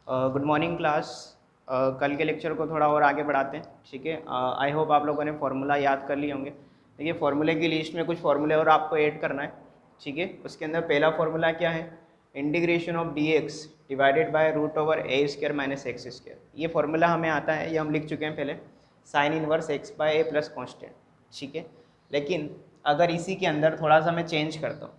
Good morning class. कल के lecture को थोड़ा और आगे बढ़ाते हैं, ठीक है। आई होप आप लोगों ने फार्मूला याद कर लिए होंगे। देखिए, फार्मूले की लिस्ट में कुछ फार्मूले और आपको ऐड करना है, ठीक है। उसके अंदर पहला फार्मूला क्या है? Integration of d x divided by root over a square minus x square. ये फार्मूला हमें आता है, ये हम लिख चुके हैं पहले, sine inverse x by a plus constant, ठीक है। लेकिन अगर इसी के अंदर थोड़ा सा मैं चेंज करता हूँ,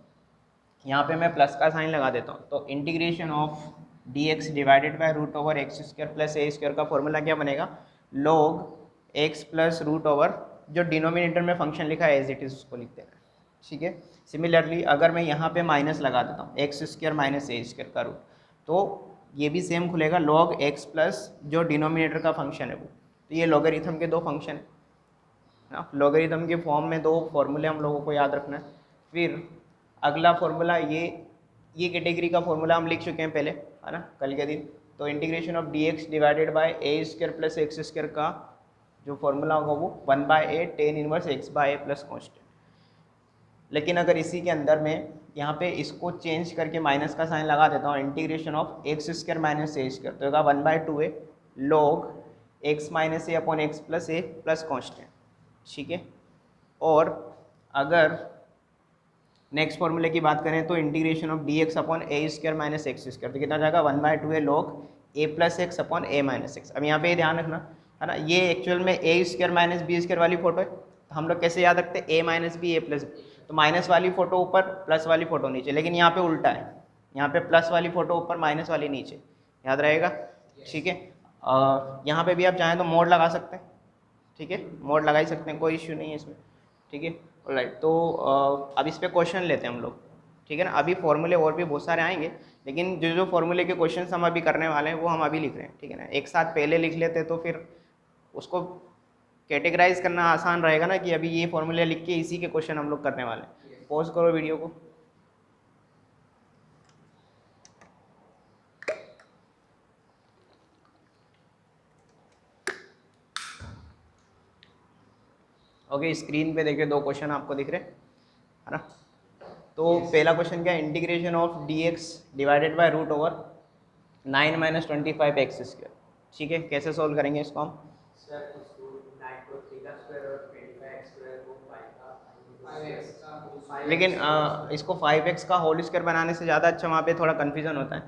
यहाँ पे मैं प्लस का साइन लगा देता हूँ, तो integration of d x divided by root over x square plus a square का फॉर्मूला क्या बनेगा? Log x plus root over, जो डिनोमिनेटर में फंक्शन लिखा है एज इट इज़ उसको लिख देना, ठीक है। सिमिलरली अगर मैं यहाँ पे माइनस लगा देता हूँ, एक्स स्क्र माइनस ए स्क्र का रूट, तो ये भी सेम खुलेगा, लॉग एक्स प्लस जो डिनोमिनेटर का फंक्शन है वो। तो ये लॉगरिथम के दो फंक्शन है ना, लॉगरिथम के फॉर्म में दो फॉर्मूले हम लोगों को याद रखना है। फिर अगला फॉर्मूला, ये कैटेगरी का फॉर्मूला हम लिख चुके हैं पहले, है ना, कल के दिन। तो integration of d x divided by a square plus x square का जो फॉर्मूला होगा वो 1/a tan inverse x by a plus constant. लेकिन अगर इसी के अंदर मैं यहाँ पे इसको चेंज करके माइनस का साइन लगा देता हूँ, integration of x square minus A square, तो होगा 1/2a लॉग एक्स माइनस ए अपॉन एक्स प्लस ए प्लस कॉन्स्टेंट, ठीक है। और अगर नेक्स्ट फॉर्मूले की बात करें तो integration of d x upon A square minus x square, तो कितना जाएगा 1/2a लॉग ए प्लस एक्स अपॉन ए माइनस एक्स। अब यहाँ पे ध्यान रखना, है ना, ये एक्चुअल में ए स्क्र माइनस बी स्क्र वाली फोटो है, तो हम लोग कैसे याद रखते हैं? ए माइनस बी ए प्लस बी, तो माइनस वाली फोटो ऊपर प्लस वाली फोटो नीचे, लेकिन यहाँ पे उल्टा है, यहाँ पे प्लस वाली फोटो ऊपर माइनस वाली नीचे, याद रहेगा, ठीक है। यहाँ पे भी आप चाहें तो मोड लगा सकते हैं, ठीक है, मोड लगा ही सकते हैं, कोई इश्यू नहीं है इसमें, ठीक है। ऑलराइट, तो अब इस पे क्वेश्चन लेते हैं हम लोग, ठीक है ना। अभी फॉर्मूले और भी बहुत सारे आएंगे, लेकिन जो जो फॉर्मूले के क्वेश्चन हम अभी करने वाले हैं वो हम अभी लिख रहे हैं, ठीक है ना। एक साथ पहले लिख लेते तो फिर उसको कैटेगराइज करना आसान रहेगा ना, कि अभी ये फॉर्मूले लिख के इसी के क्वेश्चन हम लोग करने वाले हैं। पॉज करो वीडियो को। ओके, स्क्रीन पे देखिए, दो क्वेश्चन आपको दिख रहे हैं, है ना। तो पहला क्वेश्चन क्या है? Integration of d x divided by root over 9 minus 25 x square, ठीक है। कैसे सोल्व करेंगे इसको हम? लेकिन इसको 5x का होल स्क्वायर बनाने से ज़्यादा अच्छा, वहाँ पे थोड़ा कन्फ्यूजन होता है,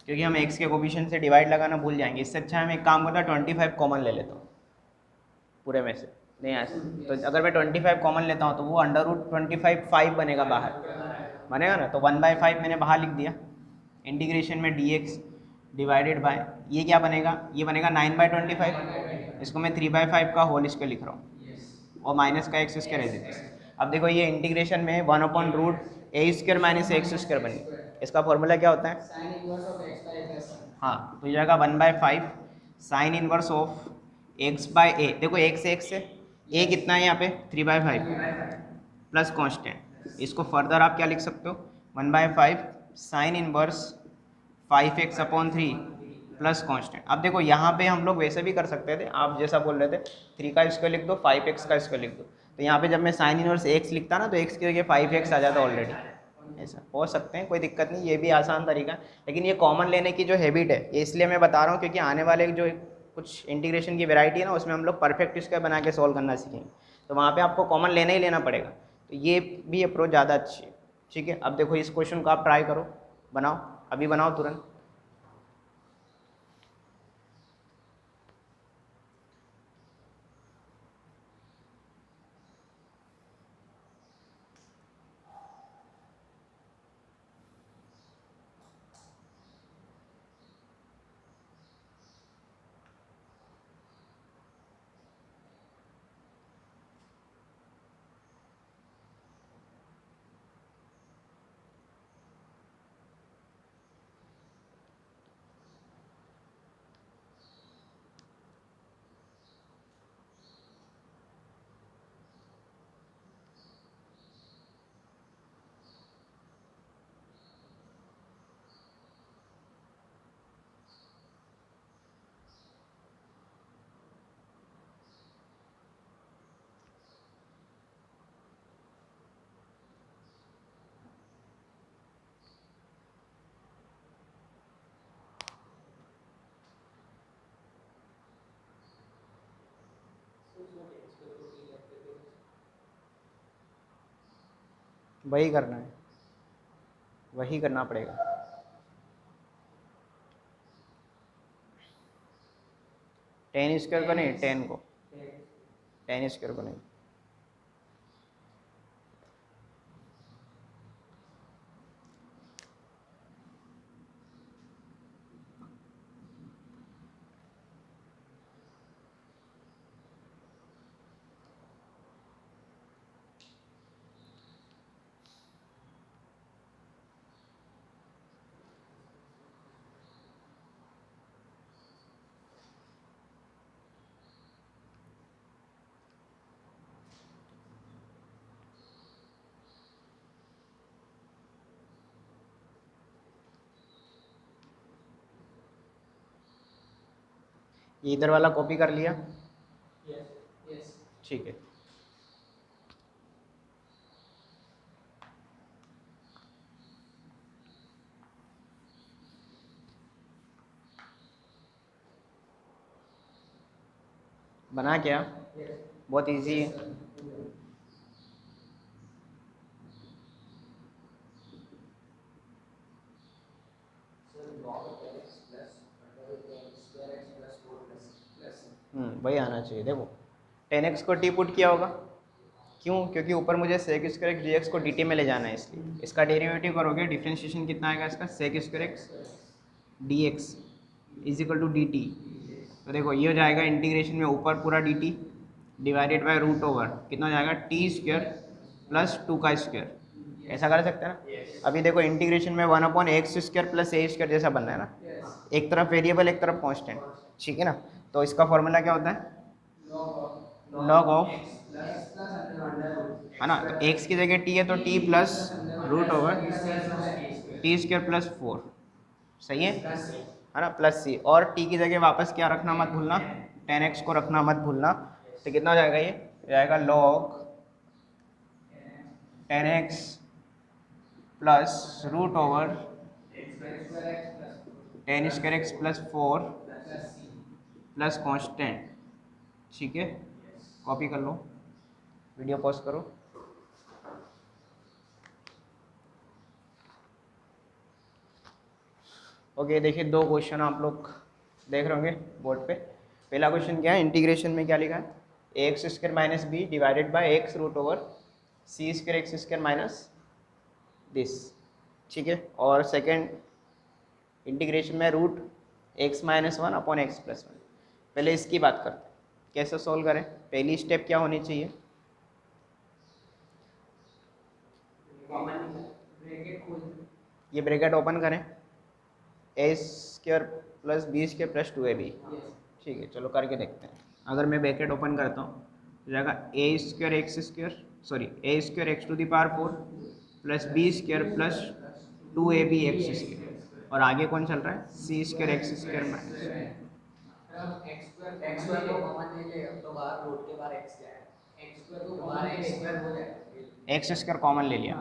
क्योंकि हम x के कोफिशिएंट से डिवाइड लगाना भूल जाएंगे। इससे अच्छा हम एक काम करता है 25 कॉमन ले लेता हूँ पूरे में से, नहीं ऐसा, तो अगर मैं 25 कॉमन लेता हूँ तो वो अंडर रूट 25 5 बनेगा, बाहर बनेगा ना, तो 1/5 मैंने बाहर लिख दिया। इंटीग्रेशन में डी एक्स डिवाइडेड बाय, ये क्या बनेगा? ये बनेगा 9/25, इसको मैं 3/5 का होल स्क्वायर लिख रहा हूँ, और माइनस का x square as it is. अब देखो, ये इंटीग्रेशन में 1/रूट a square minus x square बनेगा। इसका फॉर्मूला क्या होता है? हाँ, तो ये जाएगा 1/5 sine inverse of x by a. देखो एक्स से ए कितना है यहाँ पे? 3/5 प्लस कांस्टेंट। इसको फर्दर आप क्या लिख सकते हो? 1/5 sine inverse 5x upon 3 plus constant. अब देखो, यहाँ पे हम लोग वैसे भी कर सकते थे, आप जैसा बोल रहे थे, 3 का स्क्वायर लिख दो, 5x का स्क्वायर लिख दो, तो यहाँ पे जब मैं साइन इनवर्स x लिखता ना, तो x की जगह 5x आ जाता ऑलरेडी। ऐसा हो सकते हैं, कोई दिक्कत नहीं, ये भी आसान तरीका है। लेकिन ये कॉमन लेने की जो हैबिट है, ये इसलिए मैं बता रहा हूँ क्योंकि आने वाले जो कुछ इंटीग्रेशन की वैरायटी है ना, उसमें हम लोग परफेक्ट स्क्वायर बना के सॉल्व करना सीखेंगे, तो वहाँ पे आपको कॉमन लेना ही लेना पड़ेगा। तो ये भी अप्रोच ज़्यादा अच्छी है, ठीक है। अब देखो, इस क्वेश्चन को आप ट्राई करो, बनाओ, अभी बनाओ तुरंत। वही करना है, वही करना पड़ेगा। टेन स्क्वायर को नहीं, टेन स्क्वायर को नहीं। ये इधर वाला कॉपी कर लिया? ठीक है। बना क्या? बहुत इजी है। वही आना चाहिए। देखो 10x को टी पुट किया होगा, क्यों? क्योंकि ऊपर मुझे सेक स्क्वायर एक्स dx को dt में ले जाना है, इसलिए इसका डेरिवेटिव करोगे, डिफ्रेंशिएशन कितना आएगा इसका, sec square x dx is equal to dt। तो देखो ये हो जाएगा इंटीग्रेशन में ऊपर पूरा dt divided by root over कितना हो जाएगा, टी स्क्वायर प्लस 2 का स्क्वायर। ऐसा कर सकते हैं ना। अभी देखो इंटीग्रेशन में 1/x स्क्वायर प्लस ए स्क्वायर जैसा बनना है ना, एक तरफ वेरिएबल एक तरफ कांस्टेंट, ठीक है ना। तो इसका फॉर्मूला क्या होता है, लॉग ऑफ, है ना। तो x की जगह t है तो t plus root over t square plus 4, सही है ना, प्लस c। और t की जगह वापस क्या रखना मत भूलना, 10x को रखना मत भूलना। तो कितना हो जाएगा, ये जाएगा log 10x plus root over 10 square x plus 4 plus constant, ठीक है। कॉपी कर लो, वीडियो पॉज करो। ओके देखिए, दो क्वेश्चन आप लोग देख रहे होंगे बोर्ड पे। पहला क्वेश्चन क्या है, इंटीग्रेशन में क्या लिखा है, x square minus b divided by x root over c square x square minus this, ठीक है। और सेकंड इंटीग्रेशन में root x minus 1 upon x plus 1। पहले इसकी बात करते हैं, कैसे सोल्व करें। पहली स्टेप क्या होनी चाहिए, ये ब्रैकेट ओपन करें, a square plus b square plus 2ab, ठीक है। चलो करके देखते हैं। अगर मैं ब्रैकेट ओपन करता हूँ तो जाएगा a square x square, sorry a square x to the power 4 plus b square plus 2ab x square, और आगे कौन चल रहा है, c square x square minus x square common ले लिया,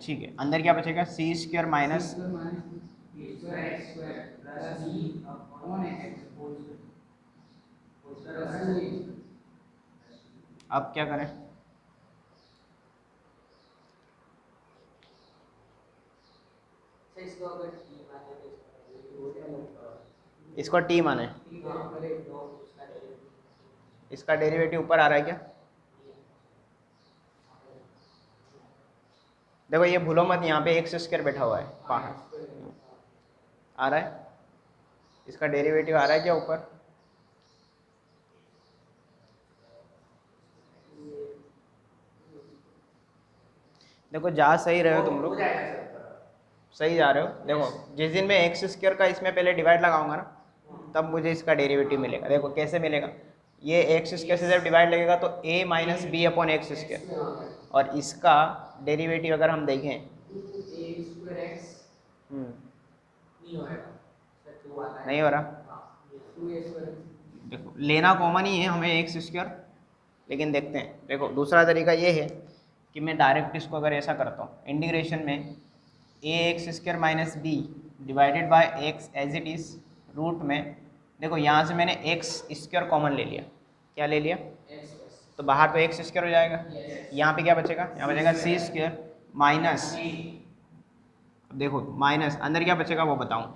ठीक है। अंदर क्या बचेगा, सी स्क्वायर माइनस अब क्या करें, इसको टी माने, इसका डेरिवेटिव ऊपर आ रहा है क्या, देखो ये भूलो मत, यहाँ पे एक्स स्क्वायर बैठा हुआ है, बाहर आ रहा है, इसका डेरिवेटिव आ रहा है क्या ऊपर, देखो जा सही रहे हो तुम लोग, सही जा रहे हो। देखो जिस दिन मैं एक्स स्क्वायर का इसमें पहले डिवाइड लगाऊंगा ना, तब मुझे इसका डेरिवेटिव मिलेगा। देखो कैसे मिलेगा, ये एक्स स्क्वायर से जब डिवाइड लगेगा तो a minus b upon x square, और इसका डेरिवेटिव अगर हम देखें नहीं हो रहा, देखो लेना कॉमन ही है हमें एक्स स्क्वायर, लेकिन देखते हैं। देखो दूसरा तरीका ये है कि मैं डायरेक्ट इसको अगर ऐसा करता हूँ, इंटीग्रेशन में a x square minus b divided by x as it is root में, देखो यहाँ से मैंने एक्स स्क्वायर कॉमन ले लिया, क्या ले लिया, तो बाहर तो एक्स स्क्वायर हो जाएगा, यहाँ पे क्या बचेगा, यहाँ बचेगा सी स्क्वायर माइनस, देखो माइनस अंदर क्या बचेगा वो बताऊँ,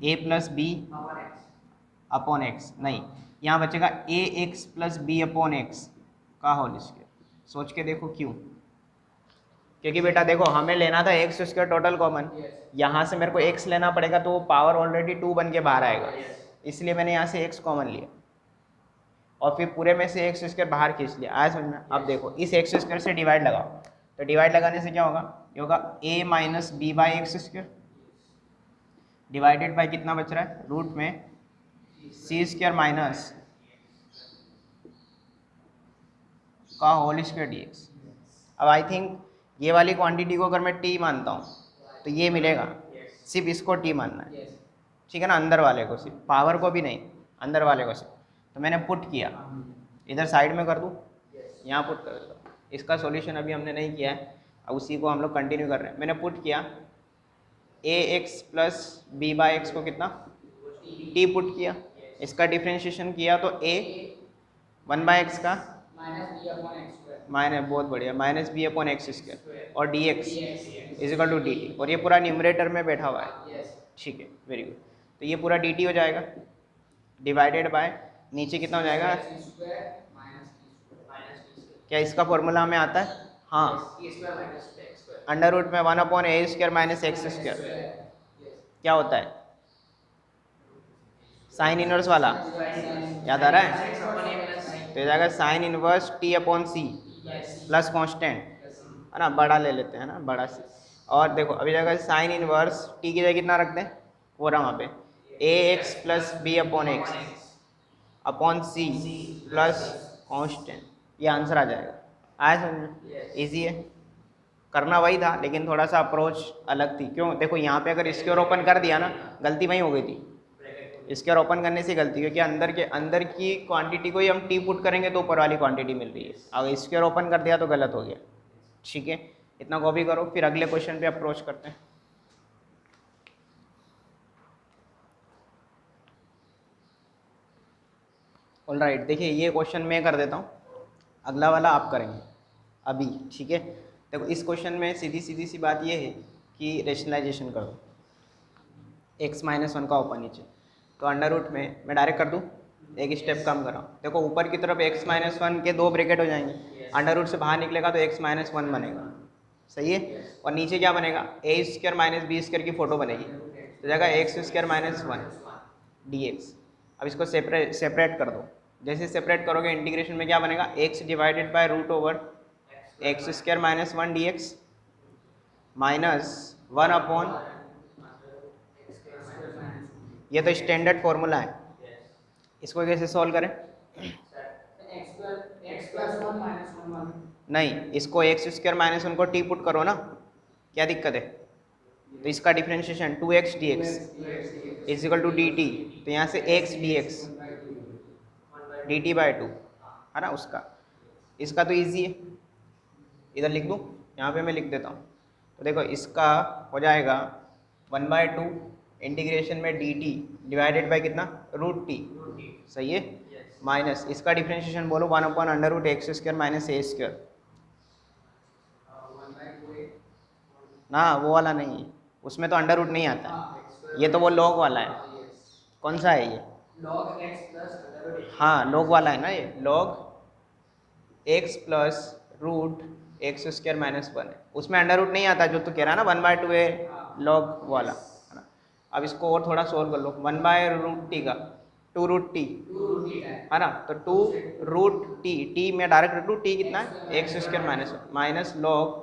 a plus b upon x, नहीं यहाँ बचेगा a x plus b upon x का होल स्क्वायर। सोच के देखो क्यों, क्योंकि बेटा देखो हमें लेना था एक्स स्क्वायर टोटल कॉमन, यहाँ से मेरे को एक्स लेना पड़ेगा तो पावर ऑलरेडी 2 बन के बाहर आएगा, इसलिए मैंने यहाँ से एक्स कॉमन लिया और फिर पूरे में से एक्स स्क्वायर बाहर खींच लिया। आया समझ में? अब देखो इस एक्स स्क्वायर से डिवाइड लगाओ, तो डिवाइड लगाने से क्या होगा, ये होगा a minus b by x square divided by कितना बच रहा है, रूट में सी स्क्वायर माइनस का होल स्क्वायर डी एक्स। अब आई थिंक ये वाली क्वांटिटी को अगर मैं टी मानता हूँ तो ये मिलेगा, सिर्फ इसको टी मानना है, ठीक है ना, अंदर वाले को, सिर्फ पावर को भी नहीं, अंदर वाले को सिर्फ। तो मैंने पुट किया, इधर साइड में कर दूँ, यहाँ पुट कर देता हूँ। इसका सॉल्यूशन अभी हमने नहीं किया है, अब उसी को हम लोग कंटिन्यू कर रहे हैं। मैंने पुट किया a x plus b by x को कितना टी पुट किया, इसका डिफ्रेंशिएशन किया तो ए 1/x का माइनस, बहुत बढ़िया, minus b upon x square और d x equal to d t, और ये पूरा न्यूमरेटर में बैठा हुआ है, ठीक है, वेरी गुड। तो ये पूरा डी टी हो जाएगा डिवाइडेड बाय नीचे कितना हो जाएगा, क्या इसका फॉर्मूला हमें आता है, हाँ, अंडर रूट में 1/a² माइनस एक्स स्क्वायर क्या होता है, साइन इनवर्स वाला, याद आ रहा है, तो ये जाएगा sine inverse t upon c plus constant, है ना, बड़ा ले लेते हैं ना, बड़ा सी। और देखो अभी जाएगा साइन इनवर्स टी की जगह कितना रखते हैं, वो रहा वहाँ पे a x plus b upon x upon c plus constant, ये आंसर आ जाएगा। आया समझ में? ईजी है, करना वही था लेकिन थोड़ा सा अप्रोच अलग थी। क्यों, देखो यहाँ पे अगर स्क्वायर ओपन कर दिया ना, गलती वहीं हो गई थी, स्क्वायर ओपन करने से गलती, क्योंकि अंदर की क्वांटिटी को ही हम टी पुट करेंगे तो ऊपर वाली क्वांटिटी मिल रही है, अगर स्क्वायर ओपन कर दिया तो गलत हो गया, ठीक है। इतना कॉपी करो, फिर अगले क्वेश्चन पे अप्रोच करते हैं। ऑलराइट, देखिए ये क्वेश्चन मैं कर देता हूँ, अगला वाला आप करेंगे अभी, ठीक है। देखो इस क्वेश्चन में सीधी सी बात ये है कि रेशनलाइजेशन करो, x-1 का ऊपर नीचे, तो अंडर रूट में मैं डायरेक्ट कर दूँ, एक स्टेप कम कर रहा हूँ। देखो ऊपर की तरफ x-1 के 2 ब्रैकेट हो जाएंगे, अंडर रूट से बाहर निकलेगा तो x-1 बनेगा, सही है, और नीचे क्या बनेगा, a² माइनस बी स्क्वायर की फोटो बनेगी, तो जाएगा x² माइनस 1 dx। अब इसको सेपरेट कर दो, जैसे सेपरेट करोगे इंटीग्रेशन में क्या बनेगा, x divided by root over x² minus 1 dx minus 1 upon, ये तो स्टैंडर्ड फॉर्मूला है, इसको कैसे सॉल्व करें, नहीं, इसको x² माइनस 1 को टी पुट करो ना, क्या दिक्कत है, तो इसका differentiation 2x dx is equal to dt, तो यहाँ से x dx dt/2 है ना उसका, इसका तो इजी है, इधर लिख दूँ, यहाँ पे मैं लिख देता हूँ। तो देखो इसका हो जाएगा 1/2 इंटीग्रेशन में dt डिवाइडेड बाय कितना, रूट टी, सही है, माइनस इसका डिफ्रेंशिएशन बोलो 1/√x² माइनस a², ना वो वाला नहीं है, उसमें तो अंडर रूट नहीं आता है, ये तो वो लॉग वाला है, कौन सा है ये, हाँ लॉग वाला है ना, ये log x plus root x² minus 1 है, उसमें अंडर रूट नहीं आता, जो तू कह रहा है ना 1/2 है लॉग वाला, है ना। अब इसको और थोड़ा सोल्व कर लो, 1/√t का 2√t है ना, तो 2√t, टी में डायरेक्ट रख लूँ, टी कितना है x² minus 1 minus log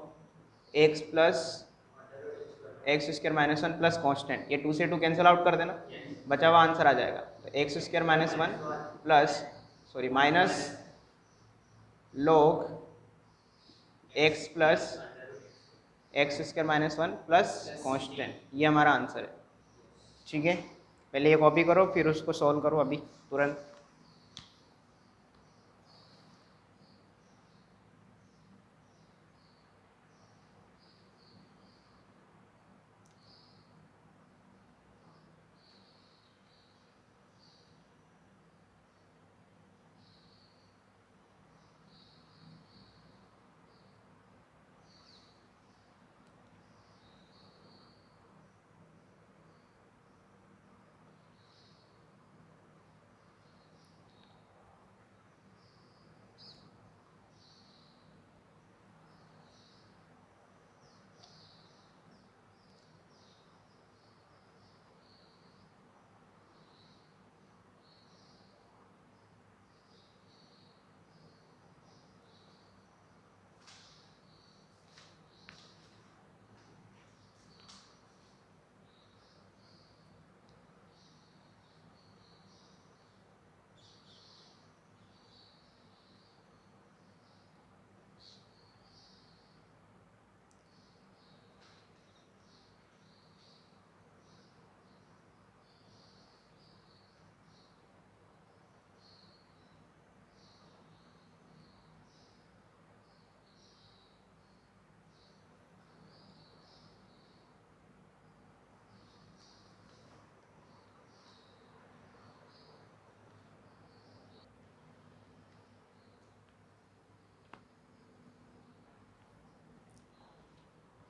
x plus x² minus 1 plus constant, ये 2 से 2 कैंसिल आउट कर देना, बचा हुआ आंसर आ जाएगा, तो x² minus 1 plus minus log x plus x² minus 1 plus constant, ये हमारा आंसर है, ठीक है। पहले ये कॉपी करो फिर उसको सॉल्व करो अभी तुरंत।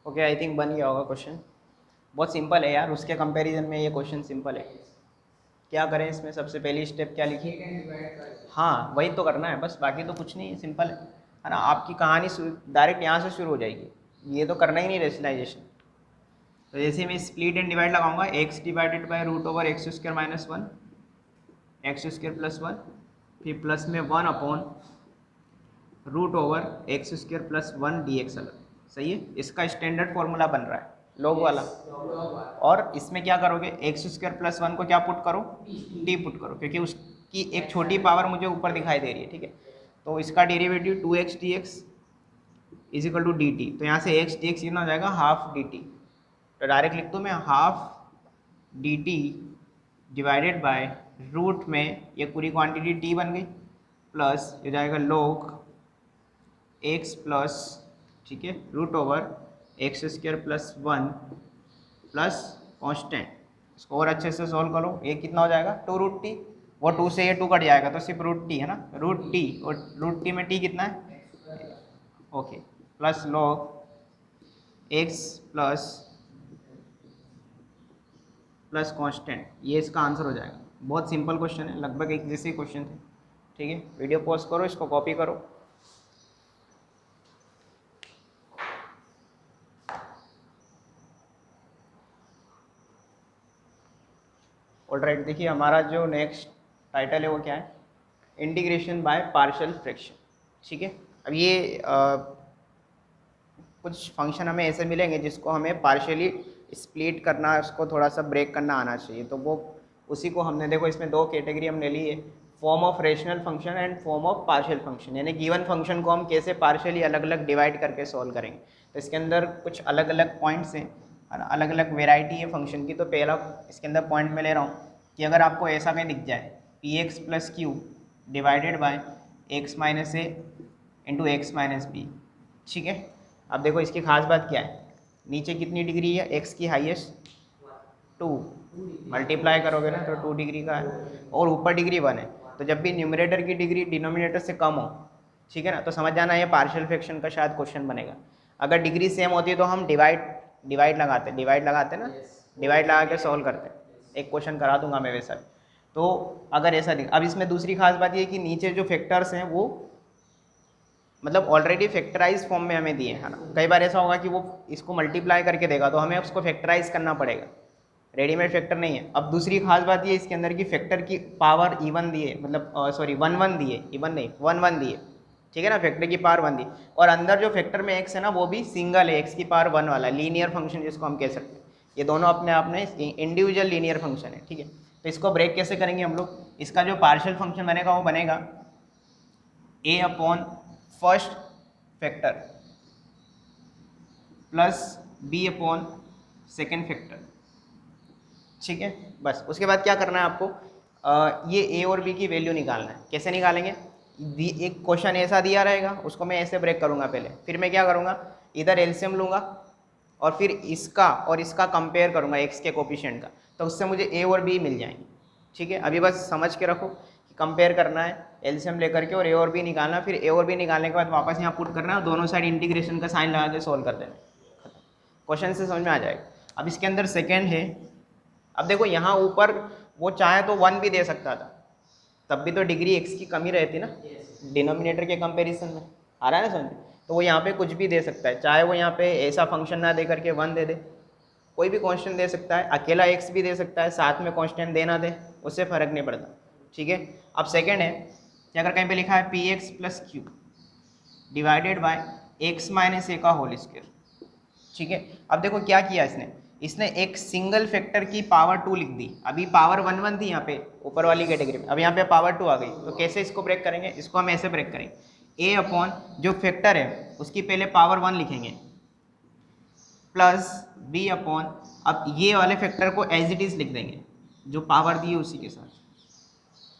ओके, आई थिंक बन गया होगा क्वेश्चन। बहुत सिंपल है यार, उसके कंपैरिजन में ये क्वेश्चन सिंपल है। क्या करें इसमें, सबसे पहली स्टेप क्या लिखी? हाँ वही तो करना है बस, बाकी तो कुछ नहीं है, सिंपल है ना। आपकी कहानी डायरेक्ट यहाँ से शुरू हो जाएगी, ये तो करना ही नहीं रेशनलाइजेशन। तो जैसे मैं स्प्लिट एंड डिवाइड लगाऊंगा, x divided by root over x square minus 1, x square plus 1, फिर प्लस में 1 upon root over x square plus 1 d x अलग। सही है, इसका स्टैंडर्ड फॉर्मूला बन रहा है लॉग वाला। और इसमें क्या करोगे, एक्स स्क्वायर प्लस 1 को क्या पुट करो, डी पुट करो, क्योंकि उसकी एक छोटी पावर मुझे ऊपर दिखाई दे रही है, ठीक है। तो इसका derivative 2x dx is equal to d t. तो यहाँ से x dx कितना हो जाएगा, हाफ डी टी। तो डायरेक्ट लिख दूँ मैं, half d t divided by root में ये पूरी क्वांटिटी t बन गई, प्लस ये जाएगा log x प्लस, ठीक है, root over x square plus 1 plus constant. इसको और अच्छे से सॉल्व करो, ये कितना हो जाएगा, 2 रूट टी। वो 2 से ये 2 कट जाएगा तो सिर्फ रूट टी है ना, रूट टी, और रूट टी में टी कितना है, okay, plus log x plus plus constant, ये इसका आंसर हो जाएगा। बहुत सिंपल क्वेश्चन है, लगभग एक जैसे क्वेश्चन थे, ठीक है। वीडियो पॉज करो, इसको कॉपी करो। ऑलराइट, देखिए हमारा जो नेक्स्ट टाइटल है वो क्या है, इंटीग्रेशन बाय पार्शियल फ्रैक्शन, ठीक है। अब ये कुछ फंक्शन हमें ऐसे मिलेंगे जिसको हमें पार्शियली स्प्लिट करना, उसको थोड़ा सा ब्रेक करना आना चाहिए। तो वो उसी को हमने, देखो इसमें 2 कैटेगरी हमने ली है, form of rational function and form of partial function. यानी गिवन फंक्शन को हम कैसे पार्शियली अलग अलग डिवाइड करके सॉल्व करेंगे। तो इसके अंदर कुछ अलग अलग पॉइंट्स हैं और अलग अलग वेराइटी है फंक्शन की। तो पहला इसके अंदर पॉइंट मैं ले रहा हूँ कि अगर आपको ऐसा कहीं दिख जाए, p x plus q divided by x minus a into x minus b, ठीक है। अब देखो इसकी खास बात क्या है, नीचे कितनी डिग्री है, एक्स की हाईएस्ट 2, मल्टीप्लाई करोगे ना तो 2 डिग्री का है, और ऊपर डिग्री 1 है। तो जब भी न्यूमरेटर की डिग्री डिनोमिनेटर से कम हो, ठीक है ना, तो समझ जाना ये पार्शियल फ्रैक्शन का शायद क्वेश्चन बनेगा। अगर डिग्री सेम होती है तो हम डिवाइड लगाते ना, डिवाइड लगा के सॉल्व करते हैं। एक क्वेश्चन करा दूंगा मैं वैसा। तो अगर ऐसा दिख, अब इसमें दूसरी खास बात ये कि नीचे जो फैक्टर्स हैं वो मतलब ऑलरेडी फैक्टराइज फॉर्म में हमें दिए हैं ना। कई बार ऐसा होगा कि वो इसको मल्टीप्लाई करके देगा तो हमें उसको फैक्टराइज करना पड़ेगा, रेडीमेड फैक्टर नहीं है। अब दूसरी खास बात ये इसके अंदर की फैक्टर की पावर इवन दिए, मतलब सॉरी 1 दिए, इवन नहीं 1 दिए, ठीक है ना, फैक्टर की पावर 1 दी। और अंदर जो फैक्टर में एक्स है ना वो भी सिंगल है, एक्स की पावर 1 वाला लीनियर फंक्शन जिसको हम कह सकते हैं। ये दोनों अपने आप में इंडिविजुअल लीनियर फंक्शन है, ठीक है। तो इसको ब्रेक कैसे करेंगे हम लोग, इसका जो पार्शियल फंक्शन बनेगा वो बनेगा a upon first factor plus b upon second factor, ठीक है। बस उसके बाद क्या करना है आपको, ये ए और बी की वैल्यू निकालना है। कैसे निकालेंगे, एक क्वेश्चन ऐसा दिया रहेगा, उसको मैं ऐसे ब्रेक करूँगा पहले, फिर मैं क्या करूँगा, इधर एलसीएम लूँगा और फिर इसका और इसका कंपेयर करूँगा एक्स के कोफिशिएंट का, तो उससे मुझे ए और बी मिल जाएंगे, ठीक है। अभी बस समझ के रखो कि कंपेयर करना है एलसीएम लेकर के और ए और बी निकालना, फिर ए और बी निकालने के बाद वापस यहाँ पुट करना है और दोनों साइड इंटीग्रेशन का साइन लगा के सॉल्व कर देना, क्वेश्चन से समझ में आ जाएगा। अब इसके अंदर सेकेंड है, अब देखो यहाँ ऊपर वो चाहे तो 1 भी दे सकता था, तब भी तो डिग्री एक्स की कमी रहती ना डिनोमिनेटर के कंपैरिजन में, आ रहा है ना समझ। तो वो यहाँ पे कुछ भी दे सकता है, चाहे वो यहाँ पे ऐसा फंक्शन ना दे करके 1 दे दे, कोई भी कांस्टेंट दे सकता है, अकेला एक्स भी दे सकता है, साथ में कांस्टेंट देना दे, उससे फ़र्क नहीं पड़ता, ठीक है। अब सेकेंड है कि अगर कहीं पे लिखा है p x plus q divided by x minus a का होल स्क्वायर, ठीक है। अब देखो क्या किया इसने एक सिंगल फैक्टर की पावर 2 लिख दी। अभी पावर 1 थी यहाँ पे ऊपर वाली कैटेगरी में, अब यहाँ पे पावर 2 आ गई। तो कैसे इसको ब्रेक करेंगे, इसको हम ऐसे ब्रेक करेंगे, ए अपॉन जो फैक्टर है उसकी पहले पावर 1 लिखेंगे प्लस बी अपॉन, अब ये वाले फैक्टर को एज इट इज़ लिख देंगे जो पावर दी है उसी के साथ।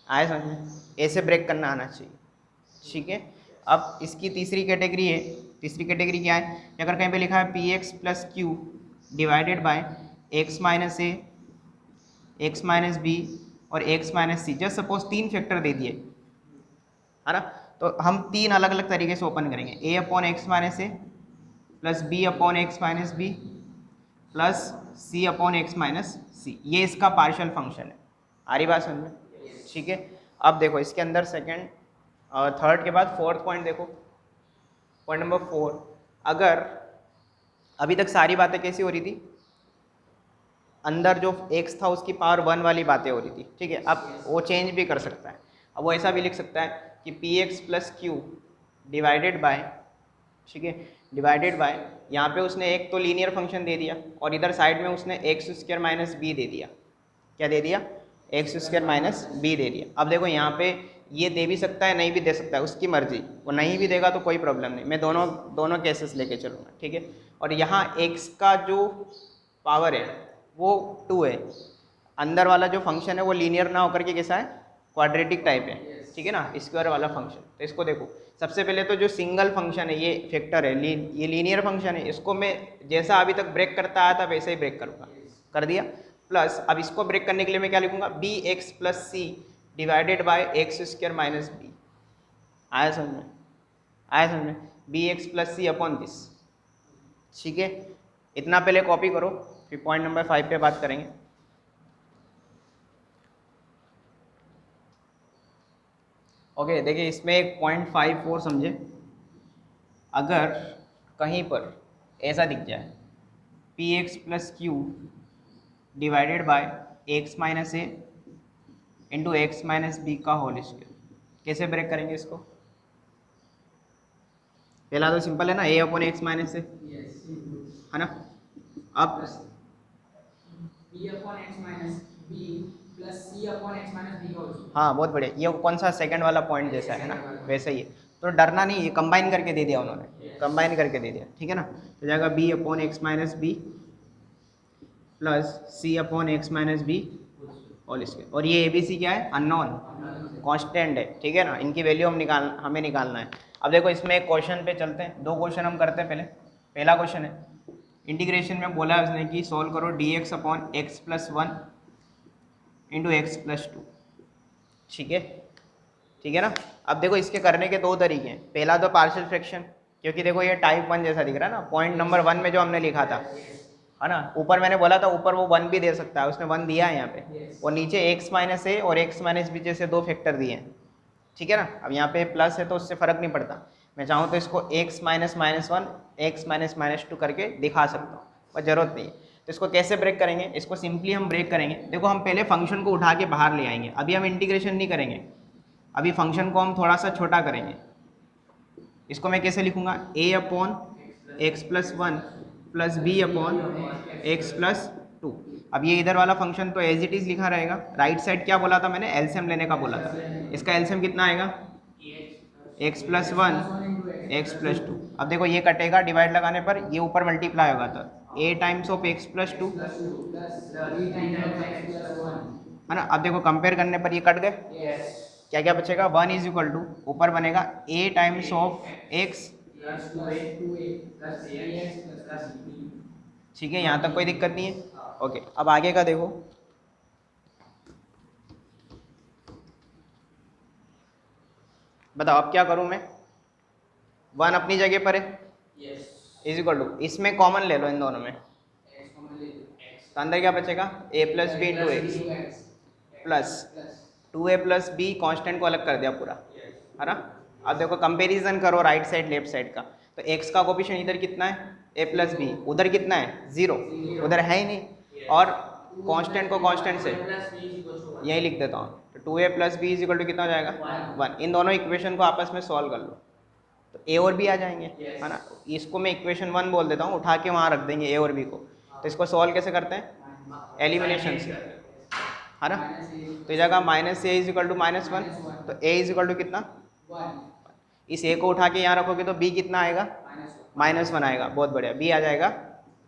आए समझ में, ऐसे ब्रेक करना आना चाहिए, ठीक है। अब इसकी तीसरी कैटेगरी है, तीसरी कैटेगरी क्या है, अगर कहीं पे लिखा है p x plus q divided by x minus a, x minus b और x minus c, just suppose 3 factor दे दिए है ना, तो हम 3 अलग अलग तरीके से ओपन करेंगे, a upon x minus a, plus b upon x minus b plus c upon x minus c, ये इसका पार्शियल फंक्शन है। आ रही बात समझ में? ठीक है। अब देखो इसके अंदर सेकंड थर्ड के बाद फोर्थ पॉइंट देखो, पॉइंट नंबर 4। अगर अभी तक सारी बातें कैसी हो रही थी, अंदर जो x था उसकी पावर 1 वाली बातें हो रही थी, ठीक है। अब वो चेंज भी कर सकता है, अब वो ऐसा भी लिख सकता है कि P x plus q divided bye, ठीक है, डिवाइडेड बाय, यहाँ पे उसने एक तो लीनियर फंक्शन दे दिया और इधर साइड में उसने एक्स स्क्वायर माइनस बी दे दिया। क्या दे दिया? एक्स स्क्वायर माइनस बी दे दिया। अब देखो यहाँ पे ये दे भी सकता है, नहीं भी दे सकता है, उसकी मर्जी। वो नहीं भी देगा तो कोई प्रॉब्लम नहीं, मैं दोनों केसेस लेके चलूँगा, ठीक है। और यहाँ x का जो पावर है वो 2 है, अंदर वाला जो फंक्शन है वो लीनियर ना होकर के कैसा है, क्वाड्रेटिक टाइप है, ठीक है ना, स्क्वायर वाला फंक्शन। तो इसको देखो, सबसे पहले तो जो सिंगल फंक्शन है ये फैक्टर है, ये लीनियर फंक्शन है, इसको मैं जैसा अभी तक ब्रेक करता आया था वैसे ही ब्रेक करूँगा, कर दिया। प्लस अब इसको ब्रेक करने के लिए मैं क्या लिखूँगा, b x plus c divided by x square minus b. आया समझ में? आया समझ में? B x plus c upon this, ठीक है। इतना पहले कॉपी करो, फिर पॉइंट नंबर 5 पे बात करेंगे। ओके, देखिए इसमें एक पॉइंट 54 समझे। अगर कहीं पर ऐसा दिख जाए p x plus q divided by x minus a into x minus b का होल स्क्वायर, कैसे ब्रेक करेंगे इसको? पहला तो सिंपल है ना, a upon x minus a, है ना। अब b upon x minus b plus c upon x minus b का होल स्क्वायर। हाँ बहुत बढ़िया, ये कौन सा सेकंड वाला पॉइंट जैसा है ना, वैसे ही है। तो डरना नहीं, ये कंबाइन करके दे दिया उन्होंने, कंबाइन करके दे दिया, ठीक है ना। तो जाएगा b upon x minus b plus c upon x minus b whole square. और ये ए बी सी क्या है? अननोन, कांस्टेंट है, ठीक है ना। इनकी वैल्यू हमें निकालना है। अब देखो इसमें एक क्वेश्चन पे चलते हैं, दो क्वेश्चन हम करते हैं पहले। पहला क्वेश्चन है इंटीग्रेशन में बोला है उसने कि सॉल्व करो D x upon x plus 1 into x plus 2, ठीक है, ठीक है ना। अब देखो इसके करने के दो तरीके हैं। पहला तो पार्शियल फ्रैक्शन, क्योंकि देखो ये टाइप 1 जैसा दिख रहा है ना, पॉइंट नंबर 1 में जो हमने लिखा था, है ना, ऊपर मैंने बोला था ऊपर वो 1 भी दे सकता है, उसने 1 दिया है यहाँ पे, और नीचे x माइनस ए और x माइनस बी जैसे दो फैक्टर दिए हैं, ठीक है ना। अब यहाँ पे प्लस है तो उससे फ़र्क नहीं पड़ता, मैं चाहूँ तो इसको x minus minus 1 x minus minus 2 करके दिखा सकता हूँ, पर ज़रूरत नहीं है। तो इसको कैसे ब्रेक करेंगे? इसको सिंपली हम ब्रेक करेंगे। देखो हम पहले फंक्शन को उठा के बाहर ले आएंगे, अभी हम इंटीग्रेशन नहीं करेंगे, अभी फंक्शन को हम थोड़ा सा छोटा करेंगे। इसको मैं कैसे लिखूँगा? a upon x plus 1 plus b upon x plus 2। अब ये इधर वाला फंक्शन तो एज इट इज़ लिखा रहेगा। राइट साइड क्या बोला था मैंने? एलसीएम लेने का बोला था। इसका एलसीएम कितना आएगा? X plus 1 x plus 2। अब देखो ये कटेगा डिवाइड लगाने पर, ये ऊपर मल्टीप्लाई होगा तो a times of x plus 2, है ना। अब देखो कंपेयर करने पर ये कट गए, क्या क्या बचेगा? 1 इज इक्वल टू ऊपर बनेगा a टाइम्स ऑफ एक्स, ठीक है, यहाँ तक कोई दिक्कत नहीं है। ओके, अब आगे का देखो, बताओ अब क्या करूँ मैं? 1 अपनी जगह पर है, इज इक्वल टू, इसमें कॉमन ले लो इन दोनों में, तो अंदर क्या बचेगा? a plus b into x plus 2a plus b, constant को अलग कर दिया पूरा, है ना। अब देखो कंपेरिजन करो राइट साइड लेफ्ट साइड का, तो x का कोफिशिएंट इधर कितना है? a प्लस बी, उधर कितना है? 0, उधर है ही नहीं, और कांस्टेंट को कांस्टेंट से यही लिख देता हूँ, तो 2a plus b is equal to कितना हो जाएगा? 1। इन दोनों इक्वेशन को आपस में सॉल्व कर लो तो a और b आ जाएंगे, है ना। इसको मैं इक्वेशन 1 बोल देता हूँ, उठा के वहाँ रख देंगे a और b को। तो इसको सॉल्व कैसे करते हैं? एलिमिनेशन से, है ना। तो जगह minus a is equal to minus 1, तो a इज इक्वल टू कितना? 1। इस a को उठा के यहाँ रखोगे तो b कितना आएगा? -1 आएगा। बहुत बढ़िया, b आ जाएगा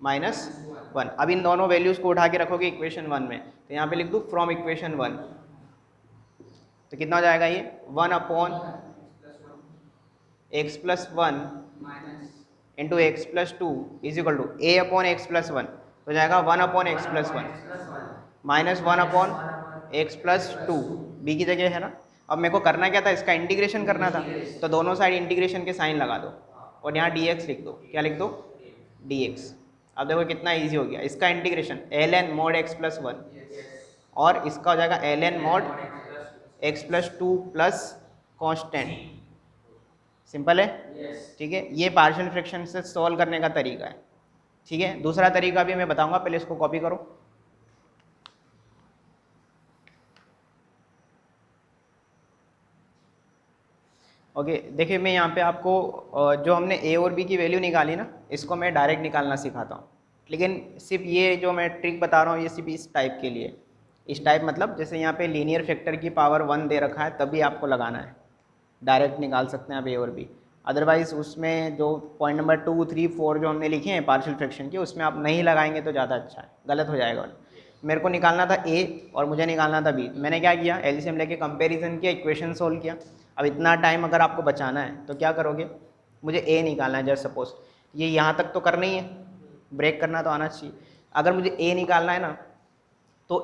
-1। अब इन दोनों वैल्यूज़ को उठा के रखोगे इक्वेशन 1 में, तो यहाँ पे लिख दूँ फ्रॉम इक्वेशन 1, तो कितना हो जाएगा ये? 1 upon x plus 1 into x plus 2 is equal to a upon x plus 1, तो जाएगा 1 upon x plus 1 minus 1 upon x plus 2, b की जगह है ना। अब मेरे को करना क्या था? इसका इंटीग्रेशन करना था, तो दोनों साइड इंटीग्रेशन के साइन लगा दो और यहाँ dx लिख दो। क्या लिख दो? dx। अब देखो कितना इजी हो गया, इसका integration ln mod x plus 1 और इसका हो जाएगा ln mod x plus 2 plus constant. Simple है, ठीक है। ये पार्शियल फ्रैक्शन से सॉल्व करने का तरीका है, ठीक है। दूसरा तरीका भी मैं बताऊंगा, पहले इसको कॉपी करो। ओके देखिए, मैं यहाँ पे आपको जो हमने a और b की वैल्यू निकाली ना, इसको मैं डायरेक्ट निकालना सिखाता हूँ। लेकिन सिर्फ ये जो मैं ट्रिक बता रहा हूँ ये सिर्फ इस टाइप के लिए। इस टाइप मतलब जैसे यहाँ पे लीनियर फैक्टर की पावर 1 दे रखा है तभी आपको लगाना है, डायरेक्ट निकाल सकते हैं आप a और b। अदरवाइज़ उसमें जो पॉइंट नंबर 2, 3, 4 जो हमने लिखे हैं पार्शियल फ्रैक्शन के, उसमें आप नहीं लगाएंगे तो ज़्यादा अच्छा है, गलत हो जाएगा। मेरे को निकालना था a और मुझे निकालना था b, मैंने क्या किया, एलसीएम लेके कंपैरिजन किया, इक्वेशन सोल्व किया। अब इतना टाइम अगर आपको बचाना है तो क्या करोगे, मुझे a निकालना है जस्ट सपोज, ये यहाँ तक तो करना ही है, ब्रेक करना तो आना चाहिए। अगर मुझे a निकालना है ना तो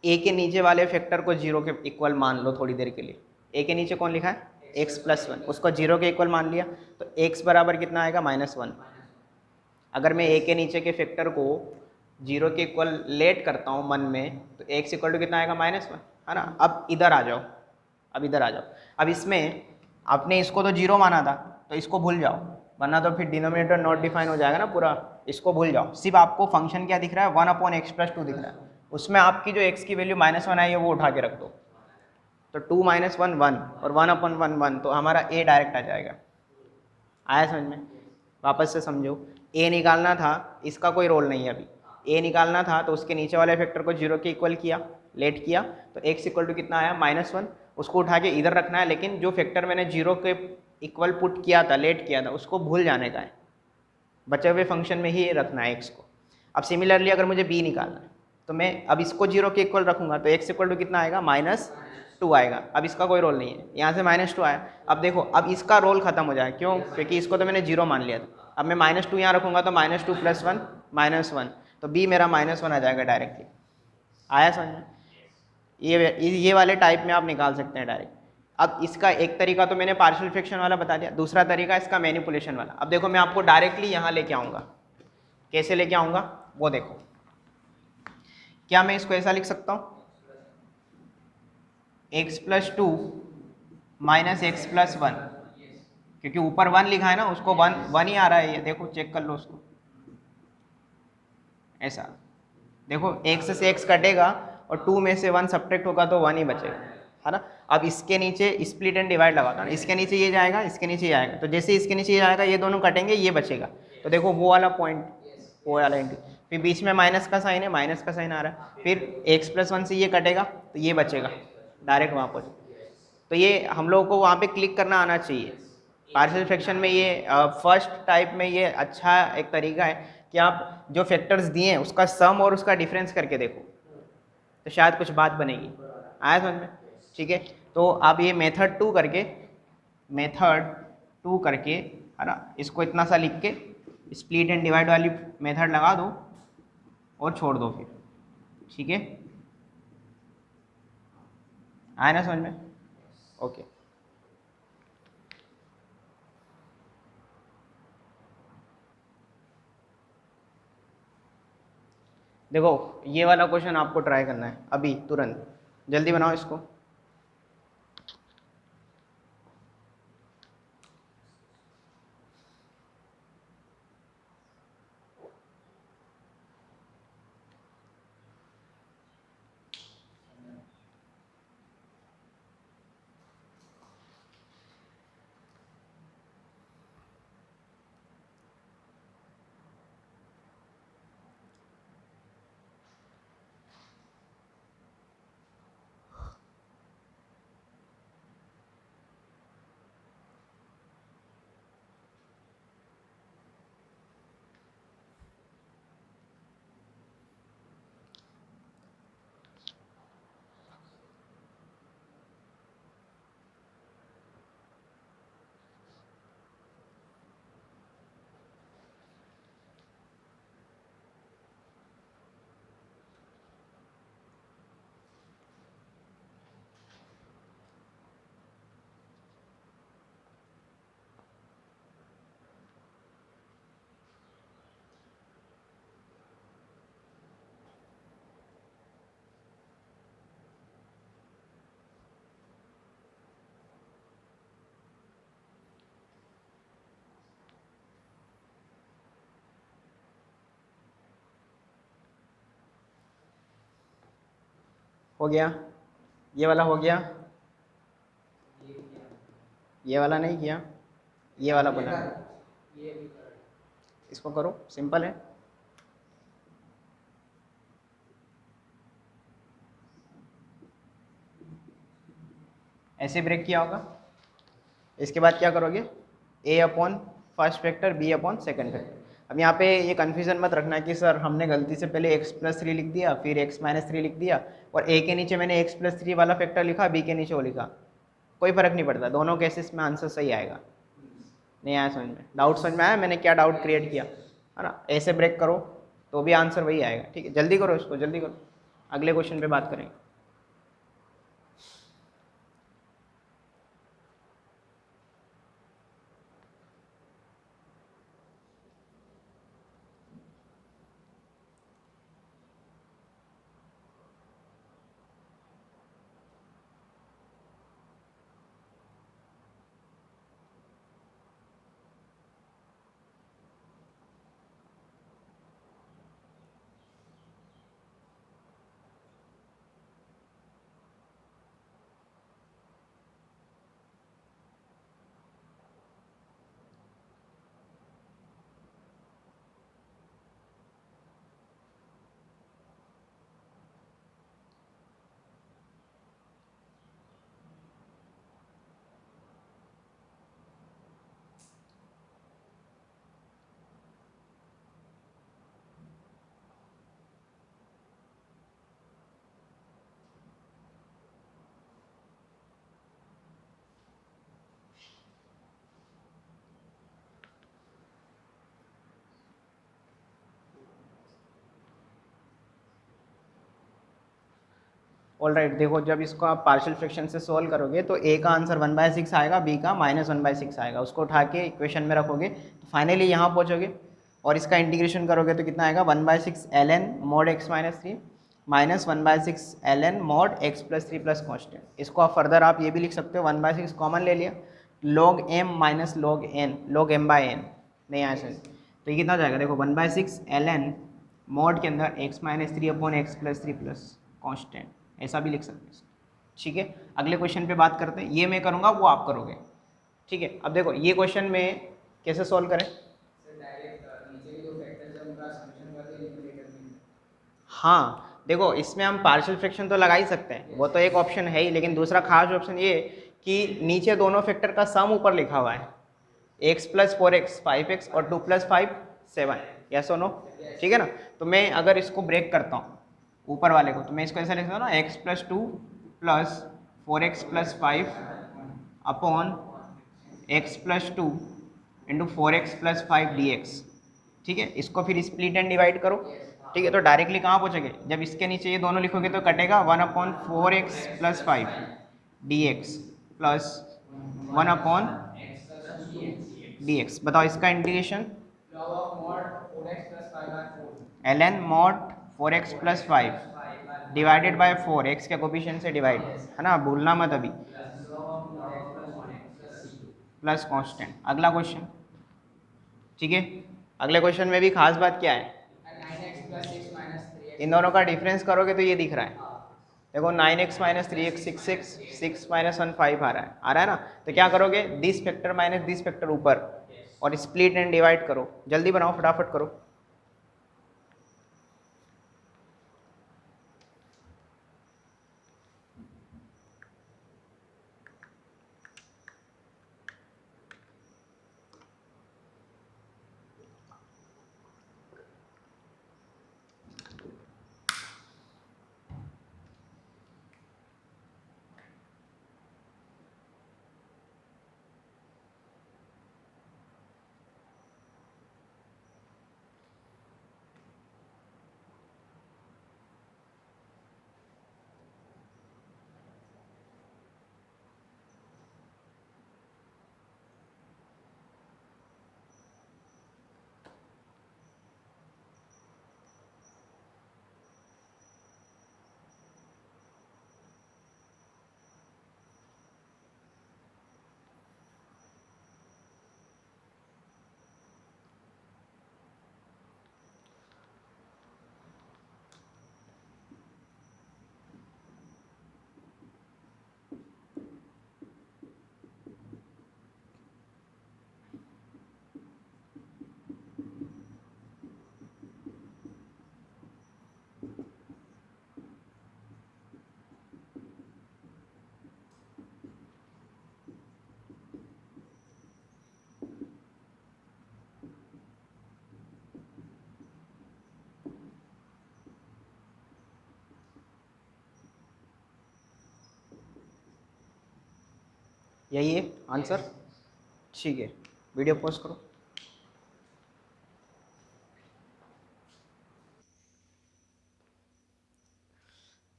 a के नीचे वाले फैक्टर को 0 के इक्वल मान लो थोड़ी देर के लिए। a के नीचे कौन लिखा है, x प्लस 1, उसको 0 के इक्वल मान लिया तो x बराबर कितना आएगा, -1। अगर मैं a के नीचे के फैक्टर को 0 के इक्वल लेट करता हूँ मन में तो x इक्वल टू कितना आएगा, -1, है ना। अब इधर आ जाओ, अब इधर आ जाओ। अब इसमें आपने इसको तो 0 माना था तो इसको भूल जाओ, वरना तो फिर डिनोमिनेटर नॉट डिफाइन हो जाएगा ना पूरा। इसको भूल जाओ, सिर्फ आपको फंक्शन क्या दिख रहा है, 1/x प्लस 2 दिख रहा है। उसमें आपकी जो x की वैल्यू -1 आई है वो उठा के रख दो, तो 2 - 1 1 और 1/1 1, तो हमारा a डायरेक्ट आ जाएगा। आया समझ में, वापस से समझो। a निकालना था, इसका कोई रोल नहीं है अभी। a निकालना था तो उसके नीचे वाले फैक्टर को 0 के इक्वल किया, लेट किया, तो x इक्वल टू कितना आया, -1। उसको उठा के इधर रखना है, लेकिन जो फैक्टर मैंने 0 के इक्वल पुट किया था, लेट किया था, उसको भूल जाने का है, बचे हुए फंक्शन में ही रखना है x को। अब सिमिलरली अगर मुझे b निकालना है तो मैं अब इसको 0 के इक्वल रखूंगा तो x इक्वल टू कितना आएगा, -2 आएगा। अब इसका कोई रोल नहीं है, यहाँ से -2 आया। अब देखो, अब इसका रोल खत्म हो जाएगा, क्यों, क्योंकि इसको तो मैंने 0 मान लिया था। अब मैं -2 यहाँ रखूंगा तो -2 + 1 -1, तो b मेरा -1 आ जाएगा डायरेक्टली। आया समझ में, ये वाले टाइप में आप निकाल सकते हैं डायरेक्ट। अब इसका एक तरीका तो मैंने पार्शियल फ्रैक्शन वाला बता दिया, दूसरा तरीका इसका मैनिपुलेशन वाला। अब देखो मैं आपको डायरेक्टली यहाँ लेके आऊँगा, कैसे लेके आऊँगा वो देखो। क्या मैं इसको ऐसा लिख सकता हूँ, x plus 2 minus x plus 1, क्योंकि ऊपर 1 लिखा है ना, उसको 1 ही आ रहा है, ये देखो चेक कर लो उसको। ऐसा देखो, x से x कटेगा और 2 में से 1 सब्ट्रैक्ट होगा तो 1 ही बचेगा, है ना। अब इसके नीचे स्प्लिट एंड डिवाइड लगा दो, इसके नीचे ये जाएगा, इसके नीचे ये आएगा, तो जैसे इसके नीचे ये जाएगा ये दोनों कटेंगे, ये बचेगा। तो देखो वो वाला पॉइंट, वो वाला इंटू, फिर बीच में माइनस का साइन है, माइनस का साइन आ रहा है, फिर x प्लस 1 से ये कटेगा तो ये बचेगा, डायरेक्ट वहाँ पर। तो ये हम लोगों को वहाँ पे क्लिक करना आना चाहिए। पार्शियल फ्रैक्शन में ये फर्स्ट टाइप में ये अच्छा एक तरीका है कि आप जो फैक्टर्स दिए हैं उसका सम और उसका डिफरेंस करके देखो, तो शायद कुछ बात बनेगी। आया समझ में, ठीक है। तो आप ये मेथड 2 करके, है ना, इसको इतना सा लिख के स्प्लिट एंड डिवाइड वाली मेथड लगा दो और छोड़ दो फिर, ठीक है। आया ना समझ में, ओके। देखो ये वाला क्वेश्चन आपको ट्राई करना है अभी तुरंत, जल्दी बनाओ इसको। हो गया, ये वाला हो गया, ये किया, ये वाला नहीं किया, ये वाला बना, ये भी कर, इसको करो, सिंपल है। ऐसे ब्रेक किया होगा। इसके बाद क्या करोगे, a upon first factor b upon second factor. अब यहाँ पे ये कन्फ्यूजन मत रखना कि सर हमने गलती से पहले x+3 लिख दिया फिर x-3 लिख दिया और a के नीचे मैंने x+3 वाला फैक्टर लिखा, b के नीचे वो लिखा, कोई फर्क नहीं पड़ता, दोनों केसेस में आंसर सही आएगा। नहीं आया समझ में, डाउट समझ में आया मैंने क्या डाउट क्रिएट किया है ना। ऐसे ब्रेक करो तो भी आंसर वही आएगा। ठीक है, जल्दी करो इसको, जल्दी करो, अगले क्वेश्चन पे बात करेंगे। ऑल राइट, देखो जब इसको आप पार्शियल फ्रैक्शन से सोल्व करोगे तो a का आंसर 1/6 आएगा, b का -1/6 आएगा, उसको उठा के इक्वेशन में रखोगे तो फाइनली यहाँ पहुँचोगे और इसका इंटीग्रेशन करोगे तो कितना आएगा 1/6 ln mod x-3 -1/6 ln mod x+3 plus constant. इसको आप फर्दर आप ये भी लिख सकते हो 1/6 कॉमन ले लिया, log m minus log n, log m/n नहीं आया सर, तो ये कितना जाएगा देखो 1/6 ln mod के अंदर x-3 upon x+3 plus constant, ऐसा भी लिख सकते हैं। ठीक है, अगले क्वेश्चन पे बात करते हैं, ये मैं करूँगा वो आप करोगे। ठीक है, अब देखो ये क्वेश्चन में कैसे सॉल्व करें। हाँ देखो इसमें हम पार्शियल फ्रैक्शन तो लगा ही सकते हैं, वो तो एक ऑप्शन है ही, लेकिन दूसरा खास ऑप्शन ये कि नीचे दोनों फैक्टर का सम ऊपर लिखा हुआ है, x + 4x 5x और 2 + 5 7, यस और नो। ठीक है ना, तो मैं अगर इसको ब्रेक करता हूँ ऊपर वाले को तो मैं इसको ऐसा लिखता हूँ ना, x + 2 + 4x + 5 upon x + 2 into 4x + 5 dx। ठीक है, इसको फिर स्प्लिट एंड डिवाइड करो। ठीक है, तो डायरेक्टली कहाँ पहुँचोगे, जब इसके नीचे ये दोनों लिखोगे तो कटेगा 1/4x + 5 dx plus 1/x dx। बताओ इसका integration, log of mod 4x plus 5/4 ln mod 4x + 5 divided by 4, x के कोफिशिएंट से डिवाइड है ना, भूलना मत अभी, log of mod x plus 1x plus c plus constant. अगला क्वेश्चन, ठीक है, अगले क्वेश्चन में भी खास बात क्या है, 9x plus 6 minus 3x इन दोनों का डिफरेंस करोगे तो ये दिख रहा है, देखो 9x - 3x 6x, 6 - 1 5 आ रहा है ना, तो क्या करोगे this factor minus this factor ऊपर और स्प्लिट एंड डिवाइड करो, जल्दी बनाओ फटाफट करो। यही है आंसर, ठीक है। वीडियो पॉज करो।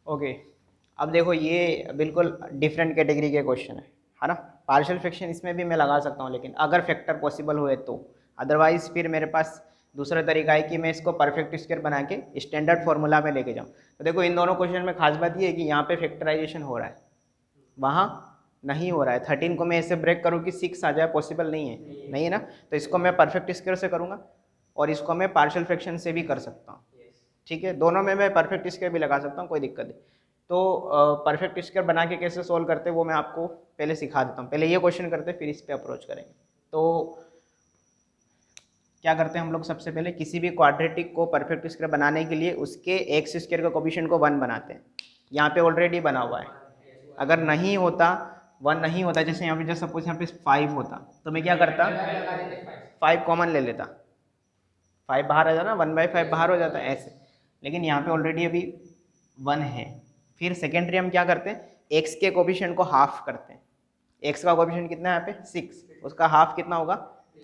ओके, अब देखो ये बिल्कुल डिफरेंट कैटेगरी के क्वेश्चन है ना। पार्शियल फ्रैक्शन इसमें भी मैं लगा सकता हूँ, लेकिन अगर फैक्टर पॉसिबल हुए तो, अदरवाइज फिर मेरे पास दूसरा तरीका है कि मैं इसको परफेक्ट स्क्वायर बना के स्टैंडर्ड फार्मूला में लेके जाऊँ। तो देखो इन दोनों क्वेश्चन में खास बात ये है कि यहाँ पे फैक्टराइजेशन हो रहा है, वहाँ नहीं हो रहा है। 13 को मैं ऐसे ब्रेक करूँ कि 6 आ जाए, पॉसिबल नहीं है, नहीं है ना। तो इसको मैं परफेक्ट स्क्वायर से करूँगा और इसको मैं पार्शियल फ्रैक्शन से भी कर सकता हूँ, ठीक है। दोनों में मैं परफेक्ट स्क्वायर भी लगा सकता हूँ, कोई दिक्कत नहीं। तो परफेक्ट स्क्वायर बना के कैसे सोल्व करते हैं वो मैं आपको पहले सिखा देता हूँ। पहले ये क्वेश्चन करते हैं, फिर इस पे अप्रोच करेंगे। तो क्या करते हैं हम लोग, सबसे पहले किसी भी क्वाड्रेटिक को परफेक्ट स्क्वायर बनाने के लिए उसके एक्स स्क्वायर का कोफिशिएंट को 1 बनाते हैं। यहाँ पे ऑलरेडी बना हुआ है, अगर नहीं होता 1 नहीं होता, जैसे यहाँ पे जैसे सपोज यहाँ पे 5 होता तो मैं क्या करता, 5 कॉमन ले लेता, 5 बाहर आ जाता ना, 1/5 बाहर हो जाता ऐसे। लेकिन यहाँ पे ऑलरेडी अभी 1 है। फिर सेकेंडरी हम क्या करते हैं, एक्स के कोफिशिएंट को हाफ करते हैं। एक्स का कोफिशिएंट कितना है यहाँ पे 6, उसका हाफ कितना होगा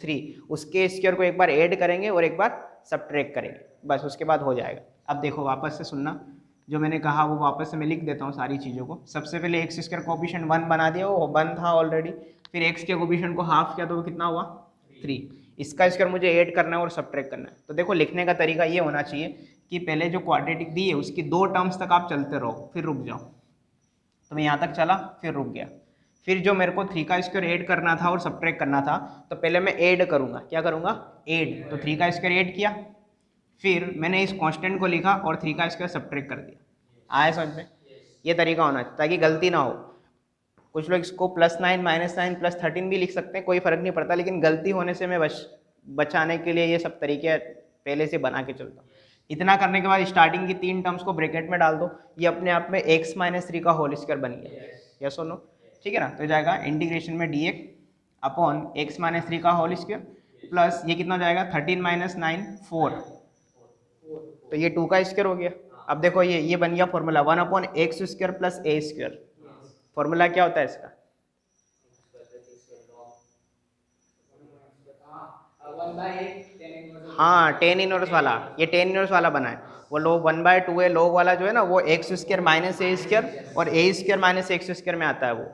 3, उसके स्क्वायर को एक बार ऐड करेंगे और एक बार सबट्रैक्ट करेंगे, बस उसके बाद हो जाएगा। अब देखो वापस से सुनना, जो मैंने कहा वो वापस से मैं लिख देता हूँ सारी चीज़ों को। सबसे पहले एक्स स्क्वायर कोफिशिएंट 1 बना दिया, वो 1 था ऑलरेडी। फिर एक्स के कोफिशिएंट को हाफ किया तो वो कितना हुआ 3। इसका स्क्वायर मुझे ऐड करना है और सबट्रैक्ट करना है। तो देखो लिखने का तरीका ये होना चाहिए कि पहले जो क्वाड्रेटिक दी है उसकी 2 टर्म्स तक आप चलते रहो, फिर रुक जाओ। तो मैं यहाँ तक चला, फिर रुक गया। फिर जो मेरे को 3 का स्क्वायर ऐड करना था और सबट्रैक्ट करना था, तो पहले मैं ऐड करूँगा, क्या करूँगा ऐड। तो 3 का स्क्वायर ऐड किया, फिर मैंने इस कांस्टेंट को लिखा और 3 का स्क्वायर सबट्रैक्ट कर दिया। आया समझ में? ये तरीका होना चाहिए ताकि गलती ना हो। कुछ लोग इसको +9 -9 +13 भी लिख सकते हैं, कोई फ़र्क नहीं पड़ता, लेकिन गलती होने से मैं बचाने के लिए ये सब तरीके पहले से बना के चलता हूँ। इतना करने के बाद स्टार्टिंग की 3 टर्म्स को ब्रैकेट में डाल दो, ये अपने आप में x - 3 का होल स्क्वायर बन गया। यस और नो? ठीक है ना। तो जाएगा इंटीग्रेशन में dx अपॉन x - 3 का होल स्क्वायर प्लस ये कितना हो जाएगा 13 - 9 4, तो ये 2 का स्क्वायर हो गया। अब देखो ये बन गया formula 1/x² plus a²। Formula क्या होता है इसका, हाँ टेन इनवर्स वाला, ये टेन इनवर्स वाला बना है। वो लोग 1/2 है, लोग वाला जो है ना वो x² माइनस a² और a² माइनस x² में आता है। वो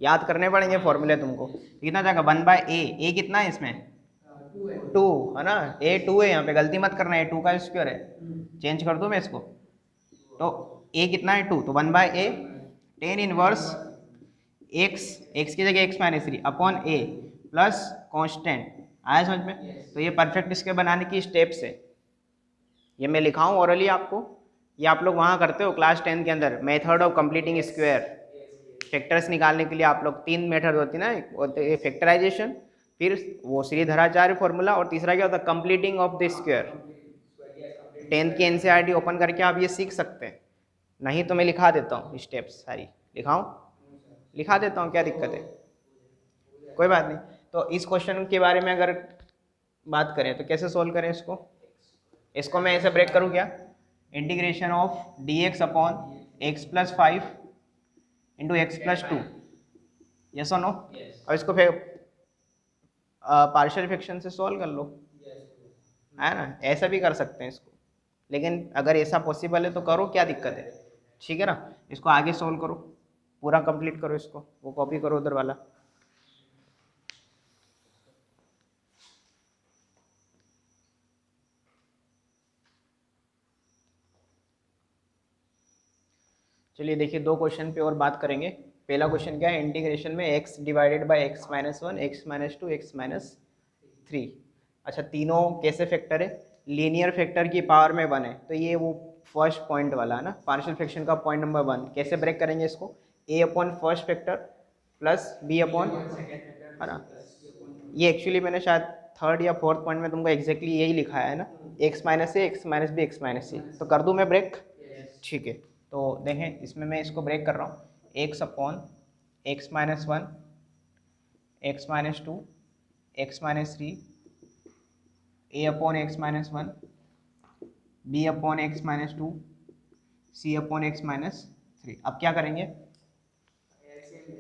याद करने पड़ेंगे फॉर्मूले तुमको। कितना जाएगा 1/a, a कितना है इसमें 2 है ना, a 2 है, यहाँ पे गलती मत करना, a 2 का स्क्वायर है। चेंज कर दूँ मैं इसको, तो a कितना है 2, तो 1/a टेन इनवर्स x की जगह x - 3 upon a plus constant. आया समझ में? तो ये परफेक्ट स्क्वायर बनाने की स्टेप्स है, ये मैं लिखाऊँ ओरली आपको, ये आप लोग वहाँ करते हो क्लास 10 के अंदर, method of completing square. Factors निकालने के लिए आप लोग 3 मेथड होती है ना, फैक्टराइजेशन, फिर वो श्रीधराचार्य फॉर्मूला, और तीसरा क्या होता है completing of the square. 10th की NCERT ओपन करके आप ये सीख सकते हैं, नहीं तो मैं लिखा देता हूँ स्टेप्स सारी, लिखाऊँ, लिखा देता हूँ, क्या दिक्कत है, कोई बात नहीं। तो इस क्वेश्चन के बारे में अगर बात करें तो कैसे सोल्व करें इसको मैं ऐसे ब्रेक करूँ क्या, integration of dx upon x + 5 into x + 2, yes और नो। और इसको फिर पार्शियल फ्रैक्शन से सॉल्व कर लो, है ना, ऐसा भी कर सकते हैं इसको, लेकिन अगर ऐसा पॉसिबल है तो करो, क्या दिक्कत है, ठीक है ना। इसको आगे सॉल्व करो, पूरा कंप्लीट करो इसको, वो कॉपी करो उधर वाला। चलिए देखिए 2 क्वेश्चन पे और बात करेंगे। पहला क्वेश्चन क्या है, इंटीग्रेशन में x divided bye x - 1 x - 2 x - 3। अच्छा तीनों कैसे फैक्टर है, लीनियर फैक्टर की पावर में 1 है, तो ये वो फर्स्ट पॉइंट वाला है ना, पार्शियल फ्रैक्शन का पॉइंट नंबर 1। कैसे ब्रेक करेंगे इसको, a upon first factor plus b upon, है ना, ये एक्चुअली मैंने शायद 3rd या 4th पॉइंट में तुमको एग्जैक्टली यही लिखा है ना, x - a x - b x - c। तो कर दूँ मैं ब्रेक, ठीक है। तो देखें इसमें मैं इसको ब्रेक कर रहा हूँ, x upon x - 1 x - 2 x - 3 a upon x - 1 b upon x - 2 c upon x - 3। अब क्या करेंगे,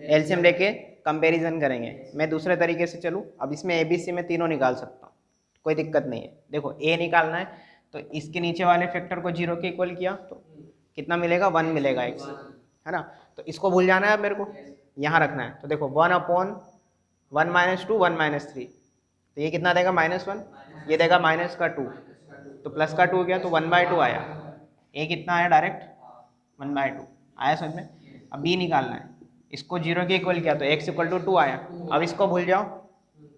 एलसीएम लेके कंपैरिजन करेंगे। मैं दूसरे तरीके से चलूँ, अब इसमें ए बी सी में तीनों निकाल सकता हूँ, कोई दिक्कत नहीं है। देखो ए निकालना है तो इसके नीचे वाले फैक्टर को 0 के इक्वल किया तो कितना मिलेगा, 1 मिलेगा x, है ना। तो इसको भूल जाना है मेरे को, यहाँ रखना है। तो देखो 1/1 - 2 1 - 3, तो ये कितना देगा -1, ये देगा -2, तो प्लस का 2 गया तो 1/2 आया। ए कितना आया डायरेक्ट 1/2 आया समझ में। अब बी निकालना है, इसको 0 के इक्वल किया तो x = 2 आया। अब इसको भूल जाओ,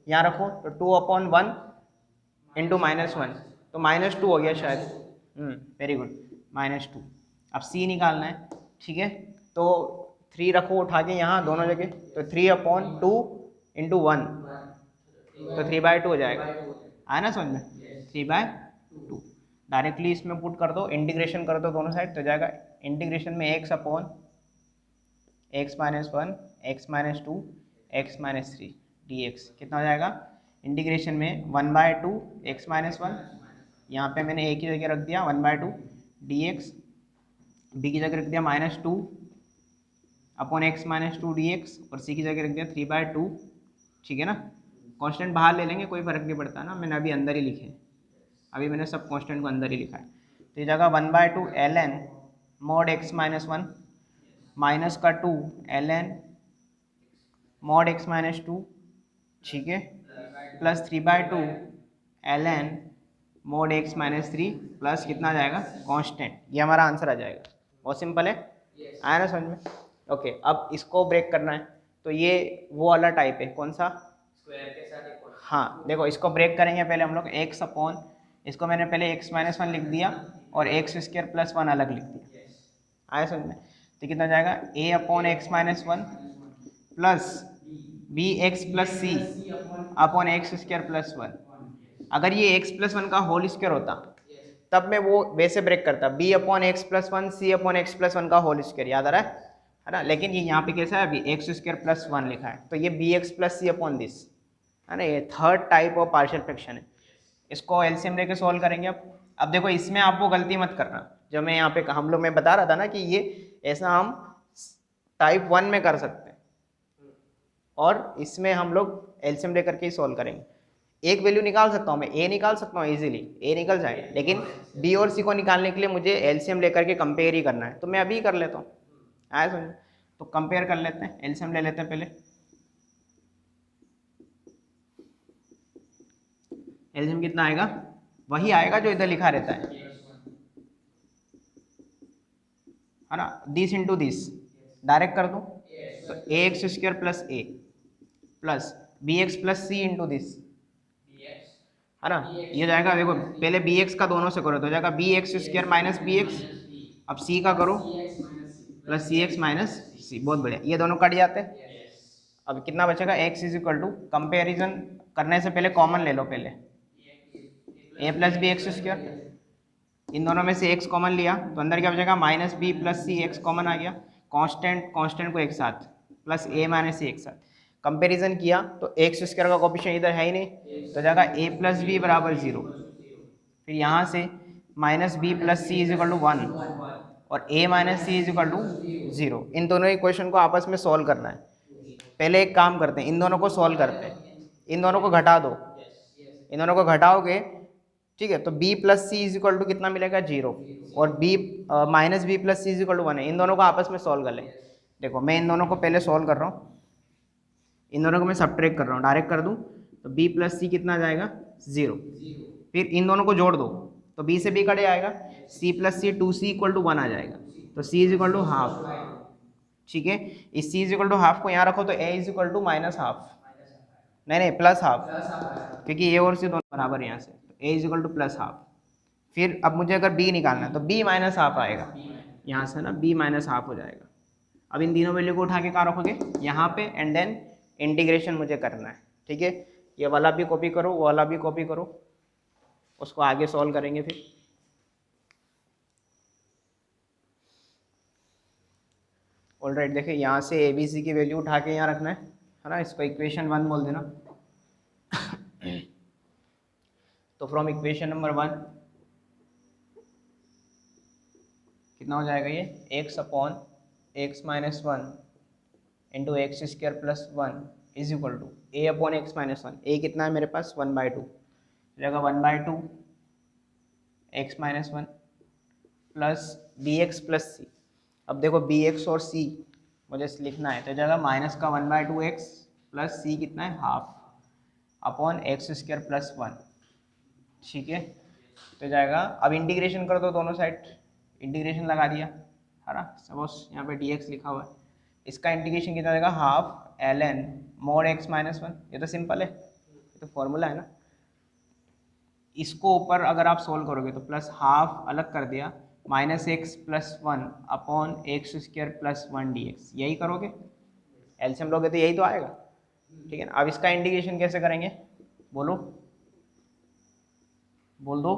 यहाँ रखो, तो 2/1 × -1 तो -2 हो गया शायद, वेरी गुड, -2। अब c निकालना है, ठीक है, तो 3 रखो उठा के यहाँ दोनों जगह, तो 3/2 × 1 तो 3/2 हो जाएगा, आया ना समझ में, 3/2। डायरेक्टली इसमें पुट कर दो, इंटीग्रेशन कर दो दोनों साइड, तो जाएगा इंटीग्रेशन में x/(x - 1 x - 2 x - 3 dx कितना हो जाएगा, इंटीग्रेशन में 1/2 x - 1, यहाँ पे मैंने a की जगह रख दिया 1/2 dx, b की जगह रख दिया -2/x - 2 dx, और c की जगह रख दिया 3/2, ठीक है ना। कांस्टेंट बाहर ले लेंगे, कोई फर्क नहीं पड़ता ना, मैंने अभी अंदर ही लिखे, अभी मैंने सब कांस्टेंट को अंदर ही लिखा है। तो ये जगह 1/2 ln mod x - 1 माइनस का 2 ln mod x - 2, ठीक है, plus 3/2 ln mod x - 3 plus कितना आ जाएगा कांस्टेंट, ये हमारा आंसर आ जाएगा। बहुत सिंपल है, आया ना समझ में। ओके, अब इसको ब्रेक करना है, तो ये वो वाला टाइप है, कौन सा, स्क्वायर के साथ एक और। हाँ देखो इसको ब्रेक करेंगे पहले हम लोग, x/, इसको मैंने पहले x - 1 लिख दिया और x² + 1 अलग लिख दिया, आया समझ में। तो कितना जाएगा a/x - 1 प्लस bx + c/x² + 1। अगर ये x + 1 का होल स्क्वायर होता तब मैं वो वैसे ब्रेक करता, bx + 1 c/x + 1 का होल स्क्वायर, याद आ रहा है ना। लेकिन ये यहाँ पे कैसा है, अभी x² + 1 लिखा है, तो ये bx + c/this है ना, ये third type of partial fraction है। इसको एलसीएम लेके सॉल्व करेंगे। अब देखो इसमें आप वो गलती मत करना जो मैं यहाँ पे हम लोग मैं बता रहा था ना, कि ये ऐसा हम टाइप 1 में कर सकते हैं और इसमें हम लोग एलसीएम लेकर के ही सॉल्व करेंगे। एक वैल्यू निकाल सकता हूँ मैं, ए निकाल सकता हूँ इजीली, ए निकल जाएगा, लेकिन बी और सी को निकालने के लिए मुझे एलसीएम लेकर के कंपेयर ही करना है, तो मैं अभी कर लेता हूँ, आया समझ। तो कंपेयर कर लेते हैं, एलसीएम ले लेते हैं पहले। एलसीएम कितना आएगा, वही आएगा जो इधर लिखा रहता है ना, दिस इंटू दिस डायरेक्ट कर दूं तो ax² + a plus bx + c into this, है ना, ये जाएगा। देखो पहले bx का दोनों से करो तो जाएगा bx² - bx, अब c का करो प्लस cx - c, बहुत बढ़िया, ये दोनों कट जाते हैं। अब कितना बचेगा, x = कंपेरिजन करने से पहले कॉमन ले लो, पहले a + bx², इन दोनों में से x कॉमन लिया तो अंदर क्या बचेगा -b + c, x कॉमन आ गया, कांस्टेंट को एक साथ प्लस a - c एक साथ, कंपैरिजन किया तो x² का कोएफिशिएंट इधर है ही नहीं, तो जाएगा a + b = 0, फिर यहाँ से -b + c = 1 और a - c = 0। इन दोनों इक्वेशन को आपस में सॉल्व करना है। पहले एक काम करते हैं, इन दोनों को सॉल्व करते हैं, इन दोनों को घटा दो, इन दोनों को घटाओगे, ठीक है, तो b + c = कितना मिलेगा 0 और b + c = 1 है। इन दोनों को आपस में सॉल्व कर लें। देखो मैं इन दोनों को पहले सॉल्व कर रहा हूँ, इन दोनों को मैं सब्ट्रैक्ट कर रहा हूँ, डायरेक्ट कर दूँ तो b + c कितना जाएगा 0, फिर इन दोनों को जोड़ दो तो b से b कट जाएगा, c + c 2c = 1 आ जाएगा, तो c = ½ ठीक है। इस c = ½ को यहाँ रखो तो a = -½ नहीं +½ क्योंकि a और c दोनों बराबर यहाँ से, तो a = +½ फिर अब मुझे अगर b निकालना है तो b -½ आएगा यहाँ से ना, b -½ हो जाएगा। अब इन तीनों वैल्यू को उठा के कहाँ रखोगे, यहाँ पे, एंड देन इंटीग्रेशन मुझे करना है, ठीक है। ये वाला भी कॉपी करो, वो वाला भी कॉपी करो, उसको आगे सॉल्व करेंगे फिर। ऑलराइट, देखिए यहाँ से ए बी सी की वैल्यू उठा के यहाँ रखना है ना, इसको इक्वेशन 1 बोल देना। तो फ्रॉम इक्वेशन नंबर 1 कितना हो जाएगा, ये x/(x - 1 into x square plus 1 is equal to a upon x minus 1। A कितना है मेरे पास 1/2, जगह 1/2 x minus 1 plus b x plus c. अब देखो बी एक्स और सी मुझे लिखना है, तो जगह माइनस का 1/2 एक्स प्लस सी कितना है half upon x square plus 1। ठीक है, तो जाएगा, अब इंटीग्रेशन कर दो दोनों साइड, इंटीग्रेशन लगा दिया है ना। सपोज यहाँ पे dx लिखा हुआ है, इसका इंटीग्रेशन कितना जाएगा half ln mode x minus 1। ये तो सिंपल है, ये तो फॉर्मूला है ना। इसको ऊपर अगर आप सोल्व करोगे तो प्लस हाफ अलग कर दिया minus x plus 1 upon x square plus 1 dx, यही करोगे, एलसीएम लोगे तो यही तो आएगा। ठीक है ना। अब इसका इंटीग्रेशन कैसे करेंगे, बोलो, बोल दो।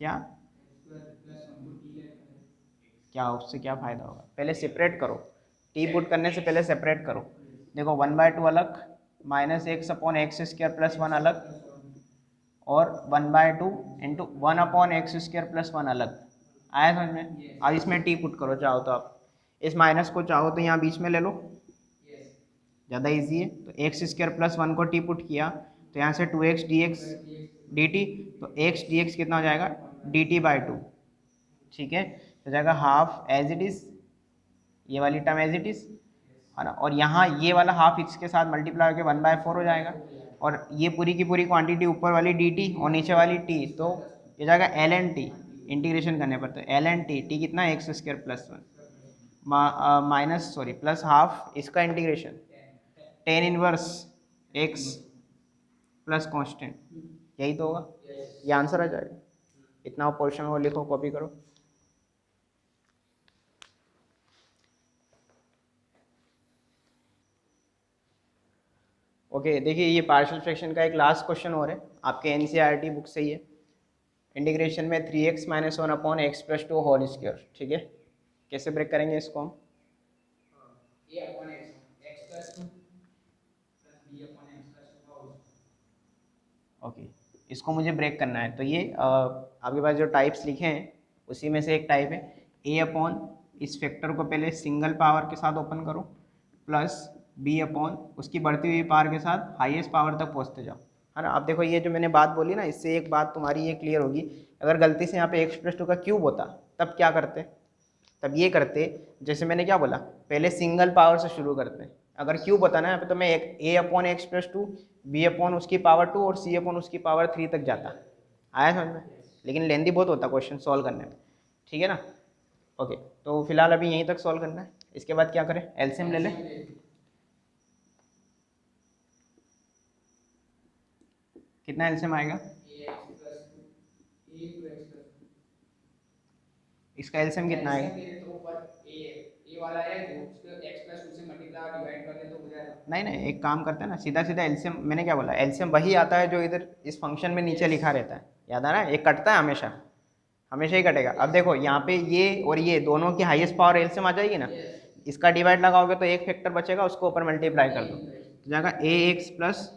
क्या क्या उससे क्या फ़ायदा होगा, पहले सेपरेट करो, टी पुट करने से पहले सेपरेट करो। देखो 1/2 अलग, minus x upon x square plus 1 अलग, और 1/2 into 1 upon x square plus 1 अलग। आया समझ में। अब इसमें टी पुट करो चाहो तो, आप इस माइनस को चाहो तो यहाँ बीच में ले लो, ज़्यादा इजी है। तो एक्स स्क्वायर प्लस 1 को टी पुट किया तो यहाँ से 2x dx dt, तो x dx कितना हो जाएगा dt/2। ठीक है, तो जाएगा हाफ एज इट इज़, ये वाली टर्म एज इट इज़ है ना, और यहाँ ये वाला हाफ x के साथ मल्टीप्लाई होकर 1/4 हो जाएगा, और ये पूरी की पूरी क्वांटिटी ऊपर वाली dt और नीचे वाली t, तो ये जाएगा ln t इंटीग्रेशन करने पर। तो ln t कितना है x square plus 1 minus sorry plus half इसका integration tan inverse x plus constant, यही तो होगा, ये आंसर आ जाएगा। इतना पोर्शन वो लिखो, कॉपी करो। ओके, देखिए ये पार्शियल फ्रैक्शन का एक लास्ट क्वेश्चन और है, आपके एनसीईआरटी बुक से ही है। इंटीग्रेशन में 3x minus 1 upon x plus 2 whole square. ठीक है, कैसे ब्रेक करेंगे इसको हम, ओके इसको मुझे ब्रेक करना है। तो ये आपके पास जो टाइप्स लिखे हैं उसी में से एक टाइप है a अपॉन, इस फैक्टर को पहले सिंगल पावर के साथ ओपन करो, प्लस b अपॉन उसकी बढ़ती हुई पावर के साथ हाईएस्ट पावर तक पहुंचते जाओ, है ना। अब देखो ये जो मैंने बात बोली ना, इससे एक बात तुम्हारी ये क्लियर होगी। अगर गलती से यहाँ पे x+2 का क्यूब होता तब क्या करते, तब ये करते, जैसे मैंने क्या बोला, पहले सिंगल पावर से शुरू करते हैं। अगर क्यूब होता ना यहाँ पे, तो मैं a upon x+2, b upon उसकी पावर 2 और c अपॉन उसकी पावर 3 तक जाता। आया समझ में, लेकिन लेंदी बहुत होता क्वेश्चन सॉल्व करने में। ठीक है ना। ओके, तो फिलहाल अभी यहीं तक सॉल्व करना है, इसके बाद क्या करें, एलसीएम ले लें। कितना एलसीएम आएगा, इसका एलसीएम कितना आएगा, नहीं नहीं एक काम करते हैं ना, सीधा सीधा एलसीएम, मैंने क्या बोला, एलसीएम वही आता है जो इधर इस फंक्शन में नीचे लिखा रहता है, याद है ना, ये कटता है हमेशा, हमेशा ही कटेगा। अब देखो यहाँ पे ये और ये दोनों की हाईएस्ट पावर एलसीएम आ जाएगी ना, इसका डिवाइड लगाओगे तो एक फैक्टर बचेगा, उसको ऊपर मल्टीप्लाई कर दो, तो जाएगा ax प्लस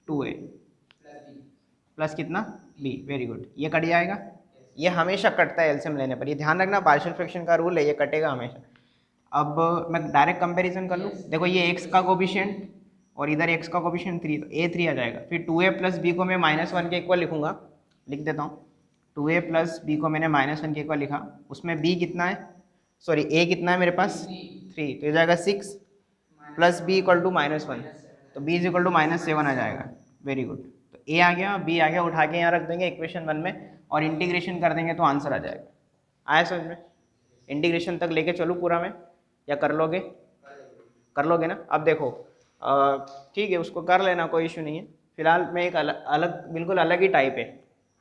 2a प्लस कितना b, वेरी गुड, ये कट जाएगा। ये हमेशा कटता है एलसीएम लेने पर, ये ध्यान रखना, पार्शियल फ्रैक्शन का रूल है, ये कटेगा हमेशा। अब मैं डायरेक्ट कंपैरिजन कर लूँ, देखो ये x का कोफिशिएंट और इधर x का कोफिशिएंट 3, तो a 3 आ जाएगा। फिर 2a प्लस b को मैं -1 के इक्वल लिखूंगा, लिख देता हूँ। 2a प्लस b को मैंने -1 के इक्वल लिखा, उसमें b कितना है, सॉरी a कितना है मेरे पास 3, तो ये जाएगा 6 प्लस b इक्वल टू -1, तो b इज इक्वल टू -7 आ जाएगा। वेरी गुड, तो a आ गया, b आ गया, उठा के यहाँ रख देंगे इक्वेशन 1 में और इंटीग्रेशन कर देंगे तो आंसर आ जाएगा। आया समझ में, इंटीग्रेशन तक लेके चलूँ पूरा में, या कर लोगे, कर लोगे ना। अब देखो ठीक है, उसको कर लेना, कोई इशू नहीं है। फिलहाल मैं एक अलग बिल्कुल अलग ही टाइप है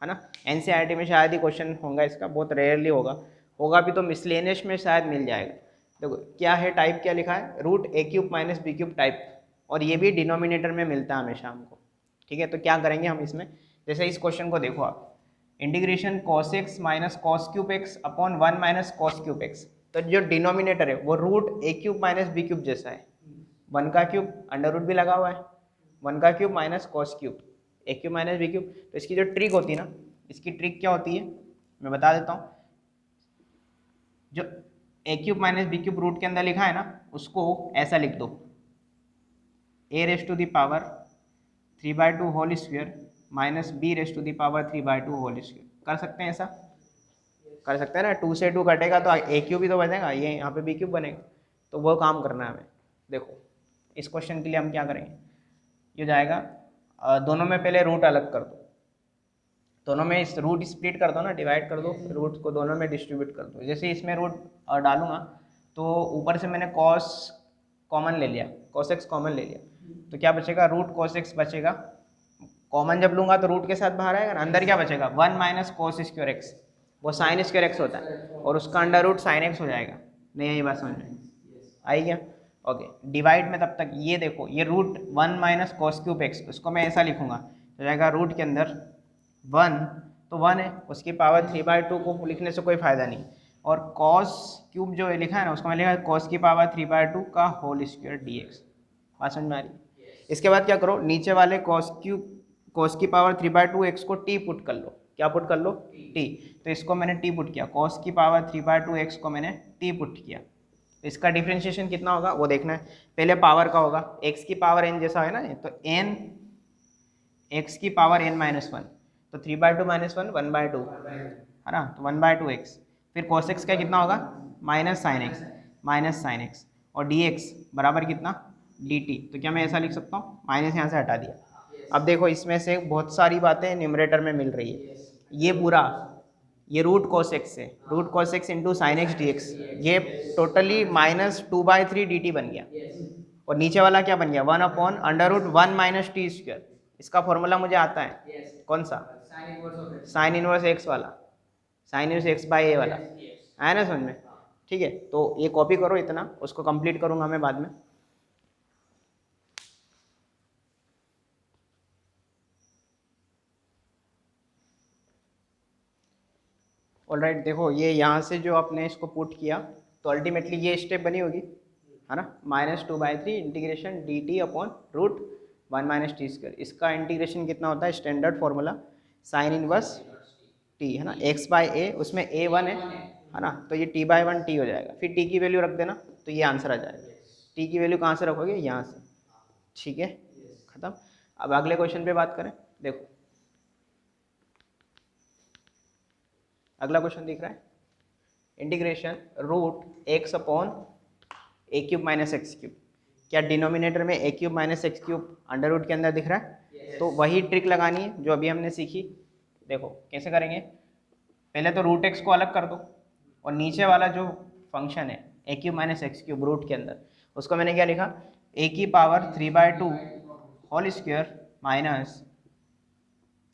ना, एनसीईआरटी में शायद ही क्वेश्चन होगा इसका, बहुत रेयरली होगा भी तो मिसलेनियस में शायद मिल जाएगा। देखो क्या है टाइप, क्या लिखा है, √a³ माइनस b³ टाइप, और ये भी डिनोमिनेटर में मिलता है हमेशा हमको। ठीक है, तो क्या करेंगे हम इसमें, जैसे इस क्वेश्चन को देखो आप, integration cos x minus cos³ x upon 1 minus cos³ x, तो जो डिनोमिनेटर है वो √a³ माइनस b³ जैसा है, 1 का क्यूब अंडर रूट भी लगा हुआ है, 1 का cube minus cos³ a³ minus b³। तो इसकी जो ट्रिक होती है ना, इसकी ट्रिक क्या होती है, मैं बता देता हूँ, जो a cube minus b cube root के अंदर लिखा है ना, उसको ऐसा लिख दो, a raise to the power 3/2 whole square minus b raise to the power 3/2 whole square. कर सकते हैं ऐसा? कर सकते हैं ना, 2 से 2 कटेगा तो ए क्यूब ही तो बनेगा, ये यहाँ पे बी क्यूब बनेगा, तो वो काम करना है हमें। देखो इस क्वेश्चन के लिए हम क्या करेंगे, ये जाएगा दोनों में पहले रूट अलग कर दो, दोनों में इस रूट स्प्लिट कर दो ना, डिवाइड कर दो, रूट को दोनों में डिस्ट्रीब्यूट कर दो। जैसे इसमें रूट डालूंगा तो ऊपर से मैंने कॉस कॉमन ले लिया, कॉस एक्स कॉमन ले लिया, तो क्या बचेगा, रूट कॉस एक्स बचेगा। कॉमन जब लूंगा तो रूट के साथ बाहर आएगा ना, अंदर क्या बचेगा, 1 माइनस कॉस स्क्वायर एक्स, वो साइन स्क्वायर एक्स होता है, और उसका अंडर रूट साइन एक्स हो जाएगा। नहीं यही बात समझ में आई क्या? ओके, डिवाइड में तब तक ये देखो, ये root 1 minus cos cube x, उसको मैं ऐसा लिखूंगा, तो जाएगा रूट के अंदर 1, तो 1 है, उसकी पावर 3/2 को लिखने से कोई फ़ायदा नहीं, और कॉस क्यूब जो लिखा है ना, उसको मैं लिखा कॉस की पावर 3/2 का होल स्क्वायर dx। बात समझ में आ रही है? इसके बाद क्या करो, नीचे वाले कॉस की पावर 3/2 एक्स को टी पुट कर लो। क्या पुट कर लो? टी। तो इसको मैंने टी पुट किया, कॉस की पावर 3/2 एक्स को मैंने टी पुट किया। तो इसका डिफ्रेंशिएशन कितना होगा वो देखना है, पहले पावर का होगा, एक्स की पावर एन जैसा है ना, तो एन एक्स की पावर एन माइनस 1, तो 3/2 माइनस 1 1/2 है ना, तो 1/2 एक्स, फिर cos x का कितना होगा, माइनस साइन एक्स, और dx बराबर कितना, dt। तो क्या मैं ऐसा लिख सकता हूँ, माइनस यहाँ से हटा दिया। अब देखो इसमें से बहुत सारी बातें न्यूमरेटर में मिल रही है, ये पूरा, ये रूट cos x है, root cos x into sine x d x, ये टोटली -2/3 dt बन गया, और नीचे वाला क्या बन गया, 1/√1 माइनस टी स्क्वायर। इसका फॉर्मूला मुझे आता है, कौन सा, साइन इनवर्स एक्स वाला, साइन इनवर्स एक्स बाई ए वाला, आया ना समझ में? ठीक है, तो ये कॉपी करो इतना, उसको कंप्लीट करूंगा मैं बाद में। ऑलराइट, देखो ये यहाँ से जो आपने इसको पुट किया, तो अल्टीमेटली ये स्टेप बनी होगी, है ना, -2/3 integration d t upon root 1 minus t square. इसका इंटीग्रेशन कितना होता है, standard formula sine inverse t, है ना, x बाई ए, उसमें a 1 है ना, तो ये t/1 टी हो जाएगा, फिर t की वैल्यू रख देना, तो ये आंसर आ जाएगा। t की वैल्यू कहाँ से रखोगे, यहाँ से, ठीक है, खत्म। अब अगले क्वेश्चन पे बात करें, देखो अगला क्वेश्चन दिख रहा है, integration root x upon a cube minus x cube. क्या डिनोमिनेटर में a cube minus x cube under root के अंदर दिख रहा है? तो वही ट्रिक लगानी है जो अभी हमने सीखी। देखो कैसे करेंगे, पहले तो रूट एक्स को अलग कर दो, और नीचे वाला जो फंक्शन है a cube minus x cube root के अंदर, उसको मैंने क्या लिखा, ए की power 3/2 whole square minus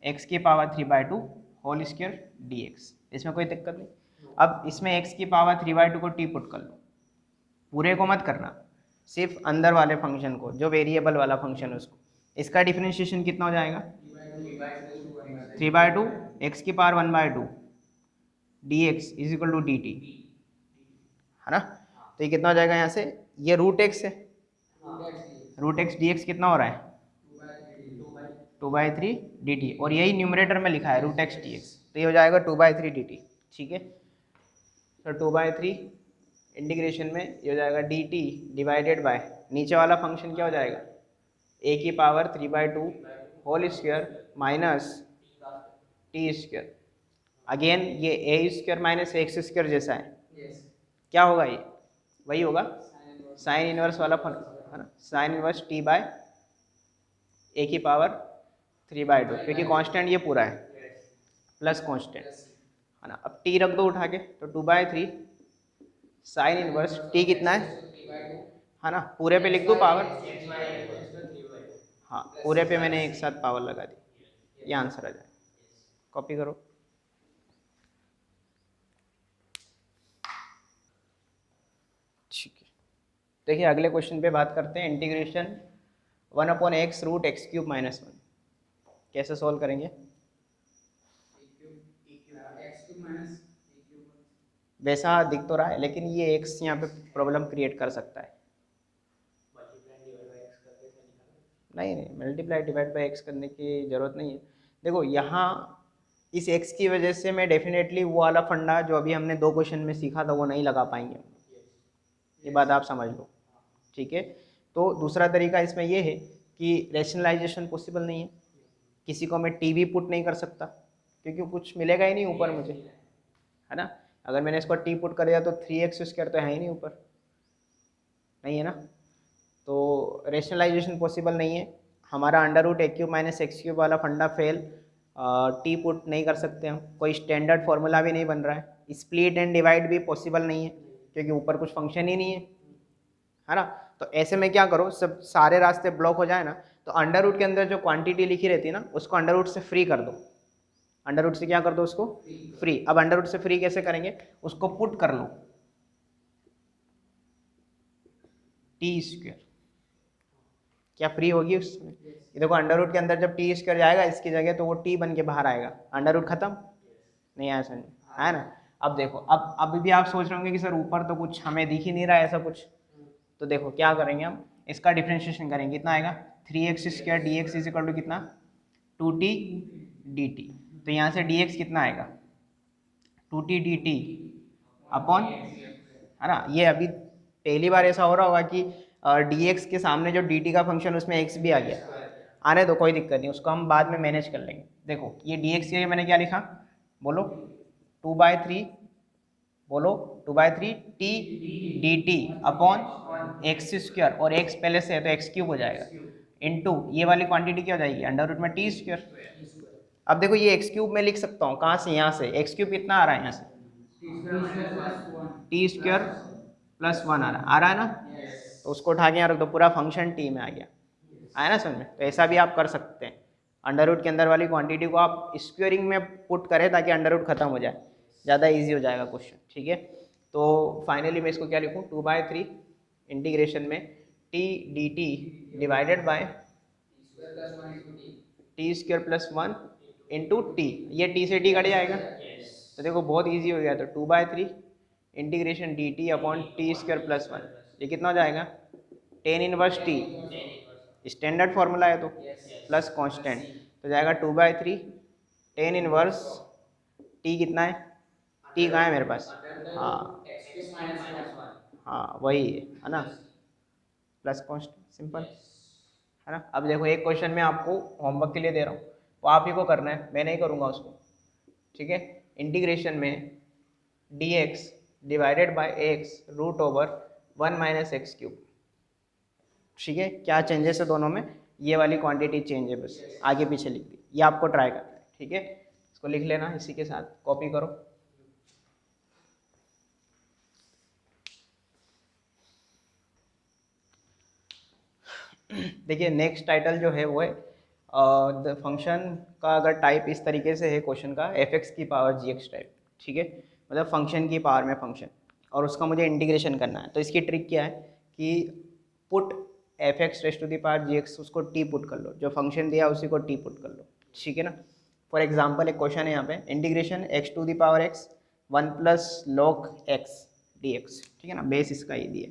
x की पावर 3/2 होल स्क्वायर dx। इसमें कोई दिक्कत नहीं। अब इसमें x की पावर 3/2 को टी पुट कर लो, पूरे को मत करना, सिर्फ अंदर वाले फंक्शन को, जो वेरिएबल वाला फंक्शन है उसको। इसका डिफरेंशिएशन कितना हो जाएगा, 3/2 एक्स की power 1/2 dx is equal to dt, है ना। तो ये कितना हो जाएगा, यहाँ से ये रूट एक्स है, रूट एक्स dx कितना हो रहा है, 2/3 dt, और यही न्यूमरेटर में लिखा है रूट एक्स dx, तो ये हो जाएगा 2/3 dt, ठीक है। तो 2/3 इंटीग्रेशन में ये हो जाएगा dt डिवाइडेड बाय, नीचे वाला फंक्शन क्या हो जाएगा, a की power 3/2 whole square minus t square. Again ये a square minus x square जैसा है, क्या होगा, ये वही होगा साइन इनवर्स वाला फंक्शन, है ना, साइन इनवर्स टी बाय ए की पावर 3/2, क्योंकि कांस्टेंट ये पूरा है प्लस कांस्टेंट, है ना। अब टी रख दो उठा के, तो 2/3 साइन इनवर्स टी कितना है ना, पूरे पे लिख दो पावर, हाँ पूरे पे मैंने एक साथ पावर लगा दी, ये आंसर आ जाए। कॉपी करो, ठीक है। देखिए अगले क्वेश्चन पे बात करते हैं, integration 1/x root x cube minus 1 कैसे सॉल्व करेंगे। वैसा दिख तो रहा है, लेकिन ये एक्स यहाँ पे प्रॉब्लम क्रिएट कर सकता है। नहीं नहीं, मल्टीप्लाई डिवाइड बाई एक्स करने की ज़रूरत नहीं है। देखो यहाँ इस x की वजह से मैं डेफिनेटली वो वाला फंडा जो अभी हमने 2 क्वेश्चन में सीखा था वो नहीं लगा पाएंगे। ये बात आप समझ लो, ठीक है। तो दूसरा तरीका इसमें ये है कि रैशनलाइजेशन पॉसिबल नहीं है, किसी को मैं टी भी पुट नहीं कर सकता क्योंकि कुछ मिलेगा ही नहीं ऊपर मुझे, है ना। अगर मैंने इसको टी पुट कर दिया तो 3x² तो है ही नहीं ऊपर, नहीं है ना। तो रैशनलाइजेशन पॉसिबल नहीं है, हमारा √(a³-x³ वाला फंडा फेल, टी पुट नहीं कर सकते हम, कोई स्टैंडर्ड फार्मूला भी नहीं बन रहा है, स्प्लिट एंड डिवाइड भी पॉसिबल नहीं है क्योंकि ऊपर कुछ फंक्शन ही नहीं है ना। तो ऐसे में क्या करो, सब सारे रास्ते ब्लॉक हो जाए ना, तो अंडर रूट के अंदर जो क्वांटिटी लिखी रहती है ना उसको अंडर रूट से फ्री कर दो, अंडर रूट से क्या कर दो उसको फ्री। अब अंडर रूट से फ्री कैसे करेंगे, उसको पुट कर लो t², क्या फ्री होगी उसमें। ये देखो अंडर रूट के अंदर जब t² जाएगा इसकी जगह तो वो t बन के बाहर आएगा, अंडर रूट खत्म, नहीं आया समझ, है ना। अब देखो, अब अभी भी आप सोच रहे होंगे कि सर ऊपर तो कुछ हमें दिख ही नहीं रहा है ऐसा कुछ, तो देखो क्या करेंगे हम, इसका डिफ्रेंशिएशन करेंगे, कितना आएगा 3x² dx is equal to कितना 2t dt। तो यहाँ से dx कितना आएगा 2t dt अपॉन, है ना। ये अभी पहली बार ऐसा हो रहा होगा कि dx के सामने जो dt का फंक्शन उसमें x भी आ गया, आने दो कोई दिक्कत नहीं, उसको हम बाद में मैनेज कर लेंगे। देखो ये dx के लिए मैंने क्या लिखा, बोलो 2/3, बोलो 2/3 t dt अपॉन x² और x पहले से है तो x³ हो जाएगा, इनटू ये वाली क्वांटिटी क्या हो जाएगी अंडर रूट में t²। अब देखो ये x³ में लिख सकता हूँ, कहाँ से, यहाँ से x³ कितना आ रहा है, यहाँ से t²+1 आ रहा है ना, तो उसको उठा के यहाँ रख दो, पूरा फंक्शन t में आ गया, आया ना समझ में। तो ऐसा भी आप कर सकते हैं, अंडर रूट के अंदर वाली क्वांटिटी को आप स्क्वेयरिंग में पुट करें ताकि अंडर रूट खत्म हो जाए, ज़्यादा इजी हो जाएगा क्वेश्चन, ठीक है। तो फाइनली मैं इसको क्या लिखूँ 2/3 इंटीग्रेशन में t dt divided bye t²+1 into T, ये t से t कट जाएगा, तो देखो बहुत इजी हो गया। तो 2/3 इंटीग्रेशन dt अपॉन t²+1, ये कितना हो जाएगा tan inverse t, standard formula है तो प्लस कांस्टेंट, तो जाएगा 2/3 tan इनवर्स t, कितना है t कहाँ है मेरे पास, हाँ हाँ वही है ना, प्लस कांस्टेंट, सिंपल है ना। अब देखो एक क्वेश्चन मैं आपको होमवर्क के लिए दे रहा हूँ, वो आप ही को करना है, मैं नहीं करूँगा उसको, ठीक है। इंटीग्रेशन में dx divided by x √1 - x³, ठीक है। क्या चेंजेस है दोनों में, ये वाली क्वांटिटी चेंज है, बस आगे पीछे लिख दी, ये आपको ट्राई करना है, ठीक है। इसको लिख लेना, इसी के साथ कॉपी करो। देखिए नेक्स्ट टाइटल जो है वो है द फंक्शन का अगर टाइप इस तरीके से है क्वेश्चन का, f(x) की पावर gx टाइप, ठीक है, मतलब फंक्शन की पावर में फंक्शन, और उसका मुझे इंटीग्रेशन करना है। तो इसकी ट्रिक क्या है कि पुट f(x)⁻gx, उसको t पुट कर लो, जो फंक्शन दिया उसी को t पुट कर लो, ठीक है ना। फॉर एग्जाम्पल एक क्वेश्चन है यहाँ पे, integration x⁻x 1 + log x dx, ठीक है ना, बेस इसका ये दिया।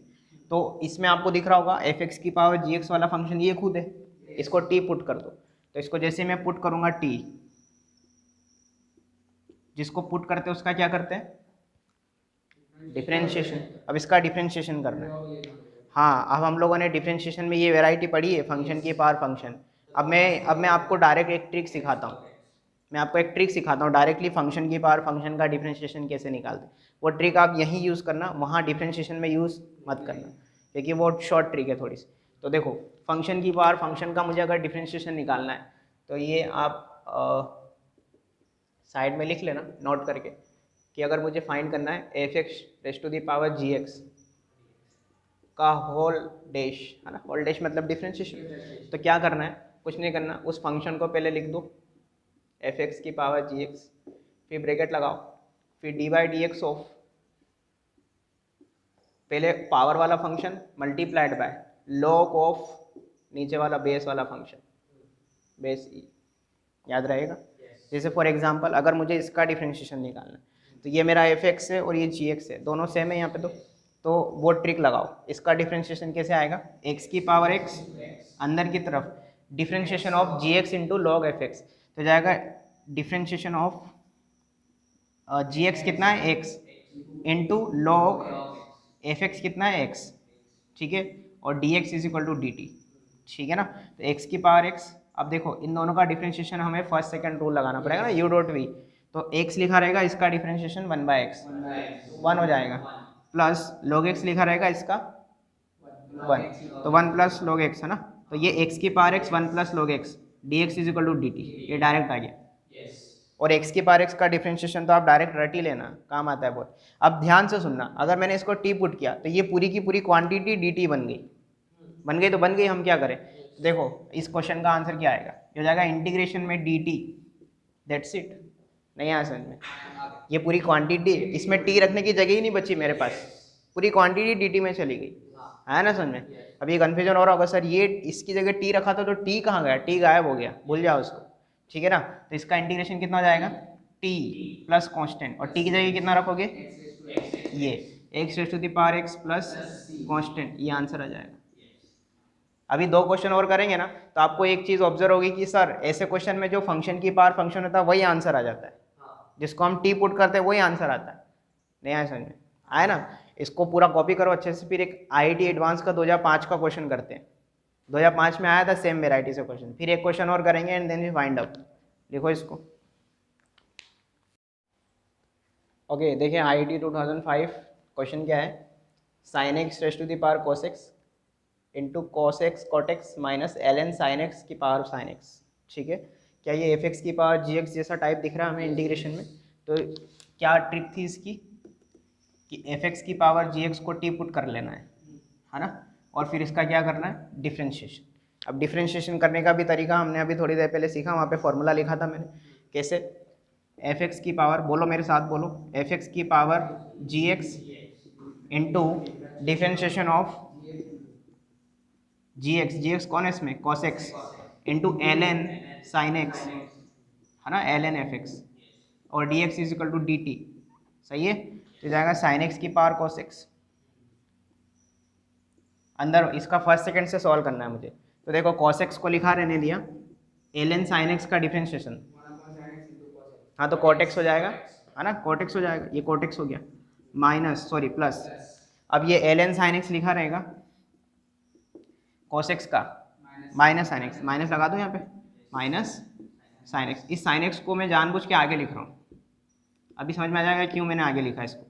तो इसमें आपको दिख रहा होगा f(x) की पावर gx वाला फंक्शन ये खुद है, इसको t पुट कर दो। तो इसको जैसे मैं पुट करूंगा t, जिसको पुट करते हैं उसका क्या करते हैं डिफरेंशिएशन। अब इसका डिफरेंशिएशन करना है, हाँ अब हम लोगों ने डिफरेंशिएशन में ये वैरायटी पढ़ी है फंक्शन की पावर फंक्शन। अब मैं आपको डायरेक्ट एक ट्रिक सिखाता हूँ, मैं आपको एक ट्रिक सिखाता हूँ डायरेक्टली फंक्शन की पावर फंक्शन का डिफरेंशिएशन कैसे निकालते। वो ट्रिक आप यहीं यूज़ करना, वहाँ डिफरेंशिएशन में यूज़ मत करना क्योंकि वो शॉर्ट ट्रिक है थोड़ी सी। तो देखो फंक्शन की पावर फंक्शन का मुझे अगर डिफरेंशिएशन निकालना है तो ये आप साइड में लिख लेना नोट करके कि अगर मुझे फाइंड करना है f(x)⁻gx का होल डैश, है ना, होल डैश मतलब डिफरेंशिएशन। तो क्या करना है, कुछ नहीं करना, उस फंक्शन को पहले लिख दो f(x) की पावर gx, फिर ब्रैकेट लगाओ, फिर d/dx ऑफ पहले पावर वाला function multiplied by log of नीचे वाला बेस वाला फंक्शन, बेस e, याद रहेगा। जैसे फॉर एग्जांपल अगर मुझे इसका डिफरेंशिएशन निकालना है तो ये मेरा f(x) है और ये gx है, दोनों सेम है यहाँ पे। तो वो ट्रिक लगाओ, इसका डिफरेंशिएशन कैसे आएगा, x की पावर x अंदर की तरफ differentiation of gx into log f(x), तो जाएगा डिफ्रेंशिएशन ऑफ जी एक्स कितना है x into log f x कितना है एक्स, ठीक है, और d x is equal to d t, ठीक है ना। तो एक्स की पावर एक्स, अब देखो इन दोनों का डिफ्रेंशिएशन हमें फर्स्ट सेकंड रूल लगाना पड़ेगा ना, यू डॉट वी, तो एक्स लिखा रहेगा इसका डिफ्रेंशिएशन 1/x 1 हो जाएगा, प्लस लॉग एक्स लिखा रहेगा इसका 1, तो 1 प्लस लॉग एक्स है ना, तो ये एक्स की power x 1 plus log x d x is equal to d t, ये डायरेक्ट आ गया। और x की पावर x का डिफरेंशिएशन तो आप डायरेक्ट रट ही लेना, काम आता है बहुत। अब ध्यान से सुनना, अगर मैंने इसको t पुट किया तो ये पूरी की पूरी क्वांटिटी dt बन गई, तो बन गई, हम क्या करें, देखो इस क्वेश्चन का आंसर क्या आएगा, ये हो जाएगा इंटीग्रेशन में dt, दैट्स इट। नहीं आया समझ में, ये पूरी क्वांटिटी, इसमें t रखने की जगह ही नहीं बची मेरे पास, पूरी क्वांटिटी dt में चली गई, है ना समझ में। अब ये कन्फ्यूजन हो रहा होगा, सर ये इसकी जगह t रखा था तो t कहाँ गया, t गायब हो गया, भूल जाओ उसको, ठीक है ना। तो इसका इंटीग्रेशन कितना हो जाएगा, t प्लस कांस्टेंट, और t की जगह कितना रखोगे, ये x raise to the power x plus constant, ये आंसर आ जाएगा। अभी 2 क्वेश्चन और करेंगे ना, तो आपको एक चीज़ ऑब्जर्व होगी कि सर ऐसे क्वेश्चन में जो फंक्शन की पावर फंक्शन होता है वही आंसर आ जाता है, जिसको हम t पुट करते हैं वही आंसर आता है। नहीं आया समझ में, आया ना। इसको पूरा कॉपी करो अच्छे से, फिर एक IIT एडवांस का 2005 का क्वेश्चन करते हैं, 2005 में आया था सेम वेराइटी से क्वेश्चन, फिर एक क्वेश्चन और करेंगे and then we find out. लिखो इसको, ओके देखिए IIT 2005 क्वेश्चन क्या है, sine x raise to the power cos x into cos x cot x minus ln sine x की पावर साइन एक्स, ठीक है। क्या ये एफ एक्स की पावर जी एक्स जैसा टाइप दिख रहा है हमें इंटीग्रेशन में, तो क्या ट्रिक थी इसकी कि एफ एक्स की पावर जी एक्स को टी पुट कर लेना है ना, और फिर इसका क्या करना है, डिफ्रेंशिएशन। अब डिफ्रेंशिएशन करने का भी तरीका हमने अभी थोड़ी देर पहले सीखा, वहाँ पे फॉर्मूला लिखा था मैंने, कैसे, एफ एक्स की पावर, बोलो मेरे साथ बोलो, एफ एक्स की power g x into differentiation of g x कौन है इसमें, cos x into l n sine x, है ना, एल एन एफ एक्स, और d x is equal to d t, सही है। तो जाएगा साइन एक्स की पावर कॉस एक्स, अंदर इसका फर्स्ट सेकंड से सॉल्व करना है मुझे, तो देखो cos x को लिखा रहने दिया, ln sin x का डिफरेंशिएशन, हाँ तो cot x हो जाएगा, है ना, cot x हो जाएगा, ये cot x हो गया, माइनस सॉरी प्लस, अब ये ln sin x लिखा रहेगा cos x का माइनस sin x, माइनस लगा दो यहाँ पे, माइनस sin x, इस sin x को मैं जानबूझ के आगे लिख रहा हूँ, अभी समझ में आ जाएगा क्यों मैंने आगे लिखा इसको,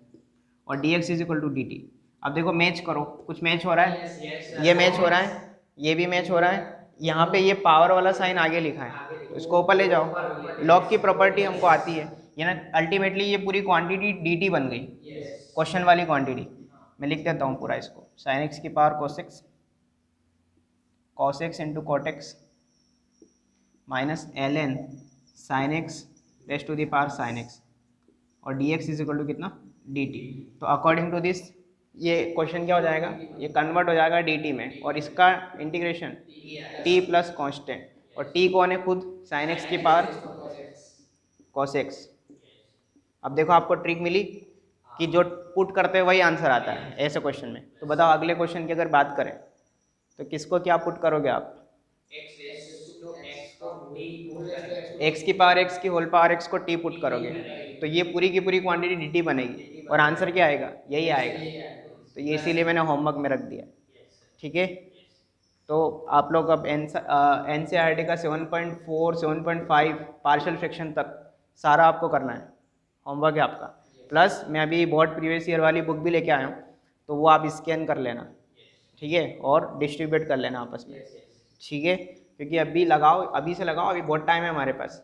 और dx is equal to d t. अब देखो मैच करो, कुछ मैच हो रहा है, ये मैच हो रहा है, ये भी मैच हो रहा है, यहाँ पे ये पावर वाला साइन आगे लिखा है, तो इसको ऊपर ले जाओ, लॉग की प्रॉपर्टी हमको आती है, ये ना अल्टीमेटली ये पूरी क्वांटिटी dt बन गई, क्वेश्चन वाली क्वांटिटी। मैं लिख देता हूँ पूरा इसको, साइन एक्स की power cos x into cot x minus ln sine x raise to the power sine x, और dx इज इक्वल टू कितना, dt। तो अकॉर्डिंग टू दिस ये क्वेश्चन क्या हो जाएगा, ये कन्वर्ट हो जाएगा dt में, और इसका इंटीग्रेशन t प्लस कॉन्स्टेंट, और t कौन है खुद, साइन एक्स की पावर cos x। अब देखो आपको ट्रिक मिली कि जो पुट करते हैं वही आंसर आता है ऐसे क्वेश्चन में। तो बताओ अगले क्वेश्चन की अगर बात करें तो किसको क्या पुट करोगे आप, x की पावर x की होल पावर x को t पुट करोगे, तो ये पूरी की पूरी क्वांटिटी dt बनेगी, और आंसर क्या आएगा, यही आएगा। तो ये इसीलिए मैंने होमवर्क में रख दिया, ठीक है। तो आप लोग अब NCERT का 7.4 7.5 पार्शियल फ्रैक्शन तक सारा आपको करना है, होमवर्क है आपका। प्लस मैं अभी बोर्ड प्रीवियस ईयर वाली बुक भी लेके आया हूँ, तो वो आप स्कैन कर लेना, ठीक है, और डिस्ट्रीब्यूट कर लेना आपस में, ठीक है, क्योंकि अभी लगाओ, अभी से लगाओ, अभी बहुत टाइम है हमारे पास।